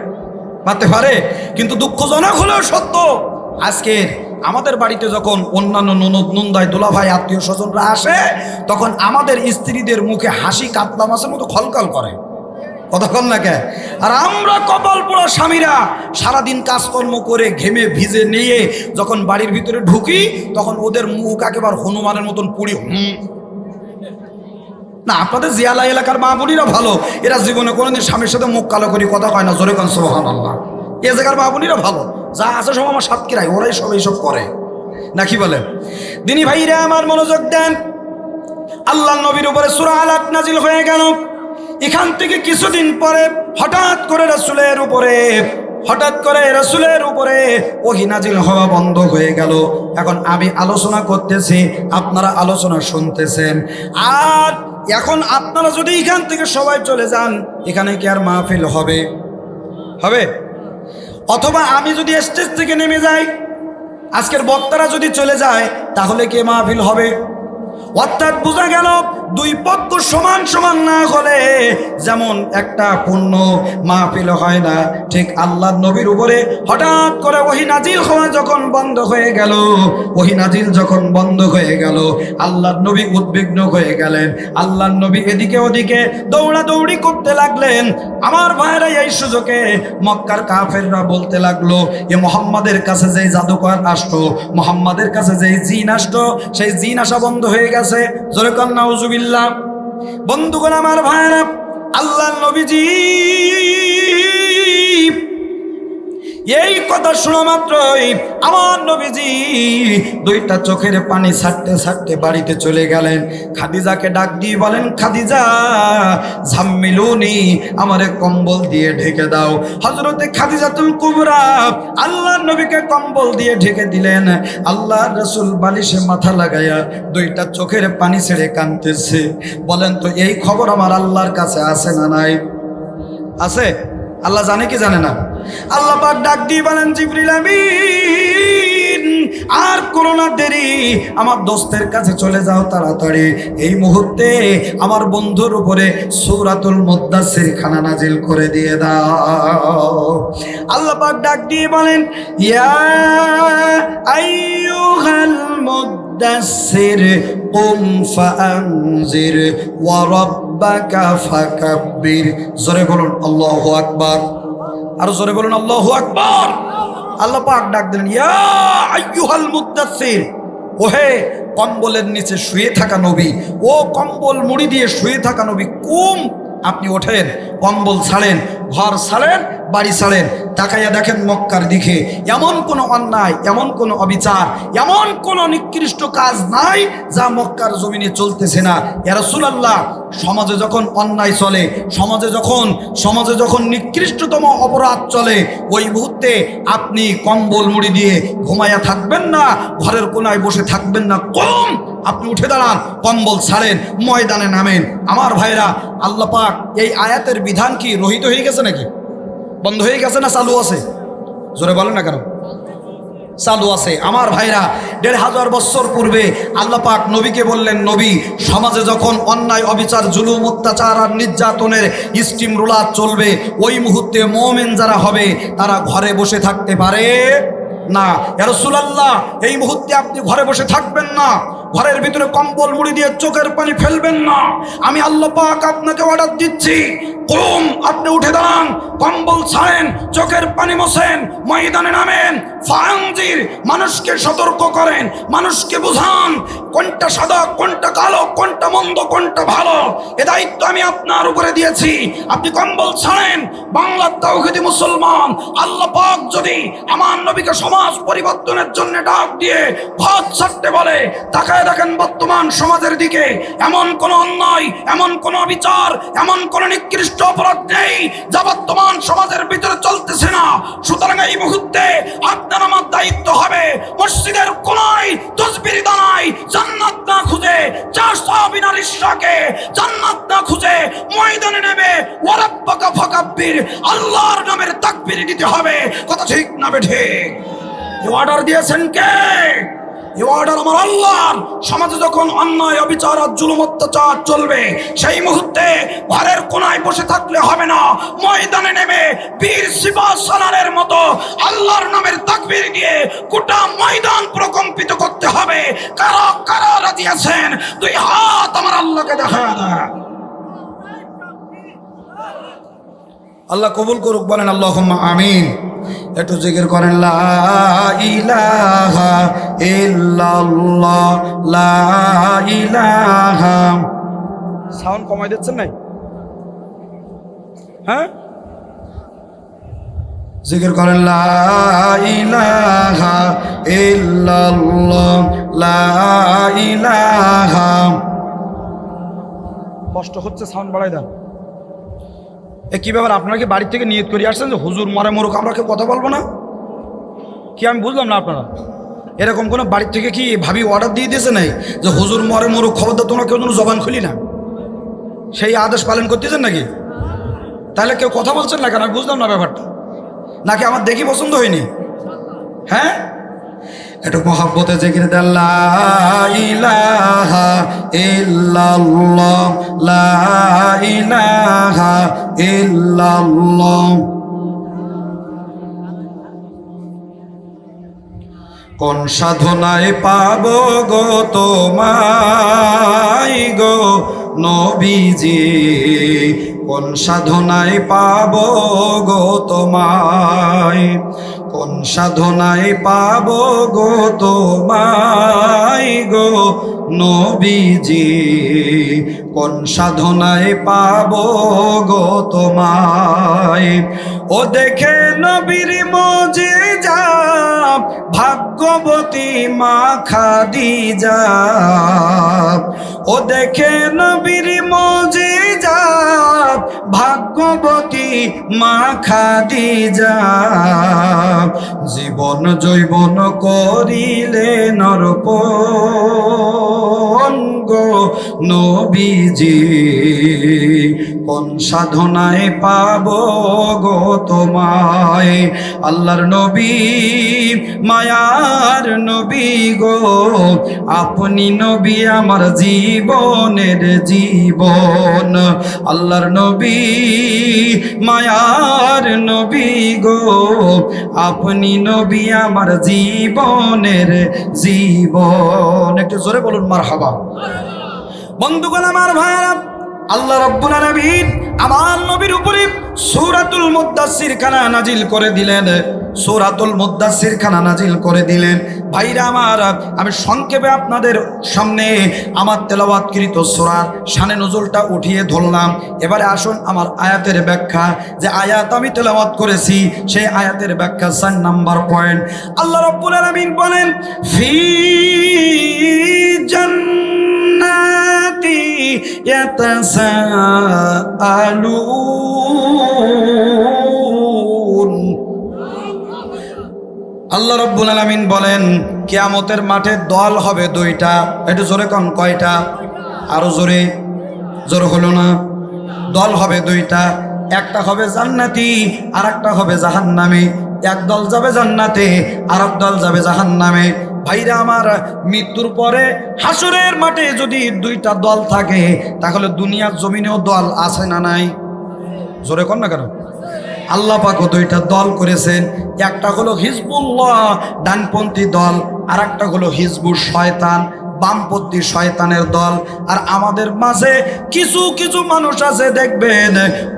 পারতে পারে? কিন্তু দুঃখজনক হলেও সত্য, আজকের আমাদের বাড়িতে যখন অন্যান্য ননদ নন্দায় দুলাভাই আত্মীয় স্বজনরা আসে, তখন আমাদের স্ত্রীদের মুখে হাসি কাতলা মাছের মতো খলকল করে, কতক্ষণ না কে? আর আমরা কপাল পোড়া স্বামীরা সারাদিন কাজকর্ম করে ঘেমে ভিজে নিয়ে যখন বাড়ির ভিতরে ঢুকি, তখন ওদের মুখ একেবারে হনুমানের মতন পুড়ি। না, আপনাদের জিয়ালা এলাকার মা বোনিরা ভালো, এরা জীবনে কোনোদিন স্বামীর সাথে মুখ কালো করি কথা কয় না, জোরে কান সুবহানাল্লাহ। এ জায়গার মা বোনিরা ভালো, যা আছে সব আমার সাতক্ষীরায়, ওরাই সব এইসব করে নাকি বলেন? দিনী ভাইরা আমার মনোযোগ দেন, আল্লাহ নবীর উপরে সূরা আলাক নাজিল হয়ে গেল। এখান থেকে কিছুদিন পরে হঠাৎ করে রাসূলের উপরে ওহী নাজিল হওয়া বন্ধ হয়ে গেল। এখন আমি আলোচনা করতেছি, আপনারা আলোচনা শুনতেছেন। আর এখন আপনারা যদি এখান থেকে সবাই চলে যান, এখানে কি আর মাহফিল হবে? অথবা আমি যদি স্টেজ থেকে নেমে যাই, আজকের বক্তারা যদি চলে যায়, তাহলে কি মাহফিল হবে? অর্থাৎ বোঝা গেল, দুই পক্ষ সমান সমান না হলে যেমন একটা পূর্ণ মাহফিল হয় না, ঠিক আল্লাহর নবীর উপরে হঠাৎ করে ওহী নাজিল হওয়া যখন বন্ধ হয়ে গেল, আল্লাহর নবী উদ্বিগ্ন হয়ে গেলেন। আল্লাহর নবী এদিকে ওদিকে দৌড়াদৌড়ি করতে লাগলেন। আমার ভাইরা, এই সুযোগে মক্কার কাফেররা বলতে লাগলো, এ মুহাম্মাদের কাছে যে জাদুকর আসতো, মুহাম্মাদের কাছে যে জিন আসতো, সেই জিন আসা বন্ধ হয়ে গেছে। জোরে কান নাউজুবিল্লাহ। বন্ধুগণ, আমার ভাইরা, আল্লাহর নবীজি এই কথা শোনা মাত্রই আমার নবীজি দুইটা চোখের পানি ছাড়তে ছাড়তে বাড়িতে চলে গেলেন। খাদিজাকে ডাক দিয়ে বলেন, খাদিজা জাম্মিলুনি, আমারে কম্বল দিয়ে ঢেকে দাও। হযরতে খাদিজাতুল কুবরা আল্লাহর নবীকে কম্বল দিয়ে ঢেকে দিলেন। আল্লাহর রাসূল বালিশে মাথা লাগায়া দুইটা চোখের পানি ছেড়ে কাঁদতেছে। বলেন তো, এই খবর আমার আল্লাহর কাছে আছে না নাই? আছে? আল্লাহ জানে কি জানে না? আল্লাহ পাক ডাক দিয়ে বলেন, জিবরিল আমিন, আর করো না দেরি, আমার দোস্তের কাছে চলে যাও তাড়াতাড়ি। এই মুহূর্তে আমার বন্ধুর উপরে সূরাতুল মুদ্দাসসির খানা নাজিল করে দিয়ে দাও। আল্লাহ পাক ডাক দিয়ে বলেন, ইয়া আইয়ুহাল মুদ্দাসসির কুম ফাআনজির ওয়া রাব্বাকা ফাকাব্বির। জোরে বলুন আল্লাহু আকবার। আরো জোরে বলুন আল্লাহু আকবার। আল্লাহ পাক ডাক দিলেন, ইয়া আইয়ুহাল মুদ্দাসসির, ওহে কম্বলের নিচে শুয়ে থাকা নবী, ও কম্বল মুড়ি দিয়ে শুয়ে থাকা নবী, কুম, আপনি ওঠেন, কম্বল ছাড়েন, ঘর ছাড়েন, বাড়ি ছাড়েন। তাকাইয়া দেখেন মক্কার দিকে এমন কোনো অন্যায়, এমন কোনো অবিচার, এমন কোনো নিকৃষ্ট কাজ নাই যা মক্কার জমিনে চলতেছে না। ইয়া রাসূলুল্লাহ, সমাজে যখন অন্যায় চলে, সমাজে যখন নিকৃষ্টতম অপরাধ চলে, ওই মুহূর্তে আপনি কম্বল মুড়ি দিয়ে ঘুমাইয়া থাকবেন না, ঘরের কোনায় বসে থাকবেন না, কম আপনি উঠে দাঁড়ান, কম্বল ছাড়েন, ময়দানে নামেন। আমার ভাইরা, আল্লাহ পাক এই আয়াতের বিধান কি রহিত হয়ে গেছে নাকি? বন্ধ হয়ে গেছে না চালু আছে? জোরে বলেন না কেন? চালু আছে। আমার ভাইরা, ১৫০০ বছর পূর্বে আল্লাহ পাক নবীকে বললেন, নবী, সমাজে যখন অন্যায়, অবিচার, জুলুম, অত্যাচার আর নির্যাতনের স্টিম রোলার চলবে, ওই মুহূর্তে মুমিন যারা হবে তারা ঘরে বসে থাকতে পারে না। ইয়া রাসূলুল্লাহ, এই মুহূর্তে আপনি ঘরে বসে থাকবেন না, ঘরের ভিতরে কম্বল মুড়ি দিয়ে চোখের পানি ফেলবেন না। আমি আল্লাহ পাক আপনাকে অর্ডার দিচ্ছি, কুম, আপনি উঠে দাঁড়ান, কম্বল ছাড়েন, চোখের পানি মোছেন, ময়দানে নামেন, ফাআনজির, মানুষকে সতর্ক করেন, মানুষকে বুঝান কোনটা সাদা, কোনটা কালো, কোনটা মন্দ, কোনটা ভালো। এ দায়িত্ব আমি আপনার উপরে দিয়েছি। আপনি কম্বল ছাড়েন। বাংলার তাওহীদি মুসলমান, আল্লাহ পাক যদি আমার নবীকে সমাজ পরিবর্তনের জন্য ডাক দিয়ে ঘর ছাড়তে বলে, তাকায় দেখেন বর্তমান সমাজের দিকে এমন কোন অন্যায়, এমন কোন বিচার, এমন কোন নিকৃষ্ট নির্দিষ্ট অপরাধ নেই যা বর্তমান সমাজের ভিতরে চলতেছে না। সুতরাং এই মুহূর্তে আপনার আমার দায়িত্ব হবে মসজিদের কোনায় তসবির দানায় জান্নাত না খুঁজে, 400 বিনার ইশরাকে জান্নাত না খুঁজে ময়দানে নেমে ওয়ারাব্বাকা ফাকাব্বির আল্লাহর নামের তাকবীর দিতে হবে। কথা ঠিক না বেঠিক? এই অর্ডার দিয়েছেন কে? এই অর্ডার আমার আল্লাহর। সমাজে যখন অন্যায় অবিচার আর জুলুম অত্যাচার চলবে সেই মুহূর্তে ঘরের কোনায় বসে থাকলে হবে না, ময়দানে নেমে বীর সিপাহ সালারের মতো আল্লাহর নামের তাকবীর দিয়ে গোটা ময়দান প্রকম্পিত করতে হবে। কারা কারা রাজি আছেন? দুই হাত আমার আল্লাহকে দেখা দেয়। আল্লাহ কবুল করুক, বলেন আল্লাহুম্মা আমিন। একটু জিকির করেন লা ইলাহা ইল্লাল্লাহ, লা ইলাহা। সাউন্ড কমাই দিচ্ছেন নাই? হ্যাঁ, জিকির করেন লা ইলাহা ইল্লাল্লাহ, লা ইলাহা। কষ্ট হচ্ছে, সাউন্ড বাড়াই দেন। কি ব্যাপার, আপনারা কি বাড়ির থেকে নিয়ত করে আসছেন যে হুজুর মরে মরুক আমরা কেউ কথা বলবো না? কি আমি বুঝলাম না। আপনারা এরকম কোনো বাড়ির থেকে কি ভাবি অর্ডার দিয়ে দিয়েছে নাই যে হুজুর মরে মরুক, খবরদার তোমরা কেউ যেন জবান খুলি না, সেই আদেশ পালন করতেছেন নাকি? তাহলে কেউ কথা বলছেন না কেন? আমি বুঝলাম না ব্যাপারটা। নাকি আমার দেখি পছন্দ হয়নি? হ্যাঁ, একটু মহব্বতে জিকির দেন লা ইলাহা ইল্লাল্লাহ, লা ইলাহা ইল্লাল্লাহ। কোন সাধনায় পাবো গো তোমায় গো নবীজি, কোন সাধনায় পাবো গো তোমায়, কোন সাধনায় পাবো গো তোমায় গো নবীজি, কোন সাধনায় পাবো গো তোমায়। ও দেখে নবীর মুজিজা ভাগ্যবতী মা খাদিজা, ও দেখে নবীর মুজিজা ভাগ্যবতী মা খাদিজা, জীবন জৈবন করিলে নরপণ গো নবীজি, কোন সাধনায় পাবো গো তোমায়। আল্লাহর নবী মায়ার নবী গো, আপনি নবী আমার জীবনের জীবন। আল্লাহর নবী মায়ার নবী গো, আপনি নবী আমার জীবনের জীবন। একটু জোরে বলুন মারহাবা। বন্ধুগণ আমার ভাইরা, আল্লাহ রাব্বুল আলামিন আমার নবীর উপরে সূরাতুল মুদ্দাসসির খানা নাজিল করে দিলেন, সূরাতুল মুদ্দাসসির খানা নাজিল করে দিলেন। ভাইরা আমার, আমি সংক্ষেপে আপনাদের সামনে আমার তেলাওয়াতকৃত সূরার শানে নজুলটা উঠিয়ে ধরলাম। এবারে আসুন আমার আয়াতের ব্যাখ্যা, যে আয়াত আমি তেলাওয়াত করেছি সেই আয়াতের ব্যাখ্যা 4 নাম্বার পয়েন্ট। আল্লাহ রাব্বুল আলামিন বলেন ফি জান্নাতি ইয়াতাসাআলুন। আল্লাহ রাব্বুল আলামিন বলেন কিয়ামতের মাঠে দল হবে দুইটা। একটু জোরে কোন, কয়টা? আরো জোরে, জোর হলো না। দল হবে দুইটা, একটা হবে জান্নাতি আর একটা হবে জাহান্নামী। এক দল যাবে জান্নাতে আর এক দল যাবে জাহান্নামে। ভাইরা আমার, মৃত্যুর পরে হাসরের মাঠে যদি দুইটা দল থাকে তাহলে দুনিয়ার জমিনেও দল আছে না নাই? জোরে কর না কেন? আল্লাহ পাক দুইটা দল করেছেন, একটা হলো হিজবুল্লাহ ডানপন্থী দল, আর একটা হলো হিজবুল শয়তান বামপন্থী শয়তানের দল। আর আমাদের মাঝে কিছু কিছু মানুষ আছে দেখবেন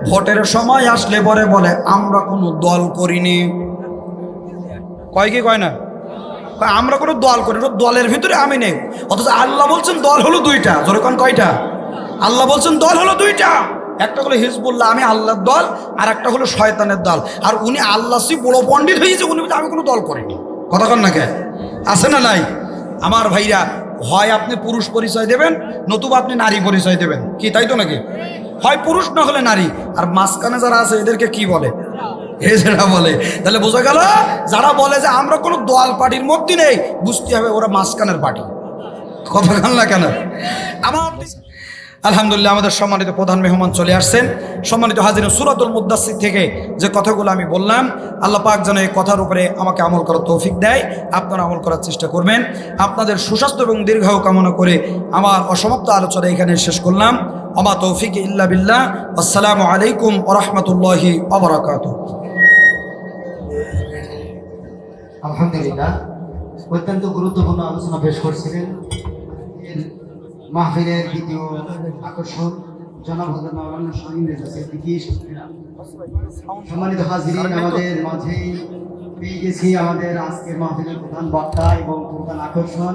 ভোটের সময় আসলে পরে বলে আমরা কোনো দল করিনি। কয় কি কয় না? আমরা কোনো দল করি, দলের ভিতরে আমি নেই। অথচ আল্লাহ বলছেন দল হলো দুইটা। জোরে কোন, কয়টা? আল্লাহ বলছেন দল হলো দুইটা, একটা হলো হিজবুল্লাহ আমি আল্লাহর দল, আর একটা হলো শয়তানের দল। আর উনি আল্লাহ বড় পণ্ডিত হয়েছে, উনি বলছে আমি কোনো দল করিনি। কথা কন না কে? আছে না নাই? আমার ভাইরা, হয় আপনি পুরুষ পরিচয় দেবেন নতুবা আপনি নারী পরিচয় দেবেন, কি তাই তো নাকি? হয় পুরুষ না হলে নারী। আর মাঝখানে যারা আছে এদেরকে কি বলে? এজেরা বলে। তাহলে বোঝা গেল যারা বলে যে আমরা কোনো দল পার্টির মধ্যে নেই, বুঝতে হবে ওরা মাঝখানের পার্টি। কথা বল না কেন? আমার আলহামদুলিল্লাহ আমাদের সম্মানিত প্রধান মেহমান চলে আসছেন। সম্মানিত হাজির, সূরাতুল মুদ্দাসসির থেকে যে কথাগুলো আমি বললাম, আল্লাহ পাক যেন এই কথার উপরে আমাকে আমল করার তৌফিক দেয়। আপনারা আমল করার চেষ্টা করবেন। আপনাদের সুস্বাস্থ্য এবং দীর্ঘায়ু কামনা করে আমার অসমাপ্ত আলোচনা এখানে শেষ করলাম। ওমা তৌফিক ইল্লা বিল্লাহ। আসসালামু আলাইকুম ওয়া রাহমাতুল্লাহি ওয়া বারাকাতুহু। আলহামদুলিল্লাহ, অত্যন্ত গুরুত্বপূর্ণ আলোচনা পেশ করছিলেন। মাহফিলের দ্বিতীয় আকর্ষণ জনাব হযরত মাওলানা শামীম রেজা সিদ্দিকী। সম্মানিত হাজিরিন, আমাদের মাঝেই পেয়ে গেছি আমাদের আজকের মাহফিলের প্রধান বক্তা এবং প্রধান আকর্ষণ,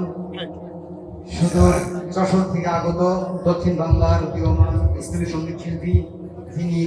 সুদূর যশোর থেকে আগত দক্ষিণ বাংলার উদীয়মান ইসলামী সঙ্গীত শিল্পী, যিনি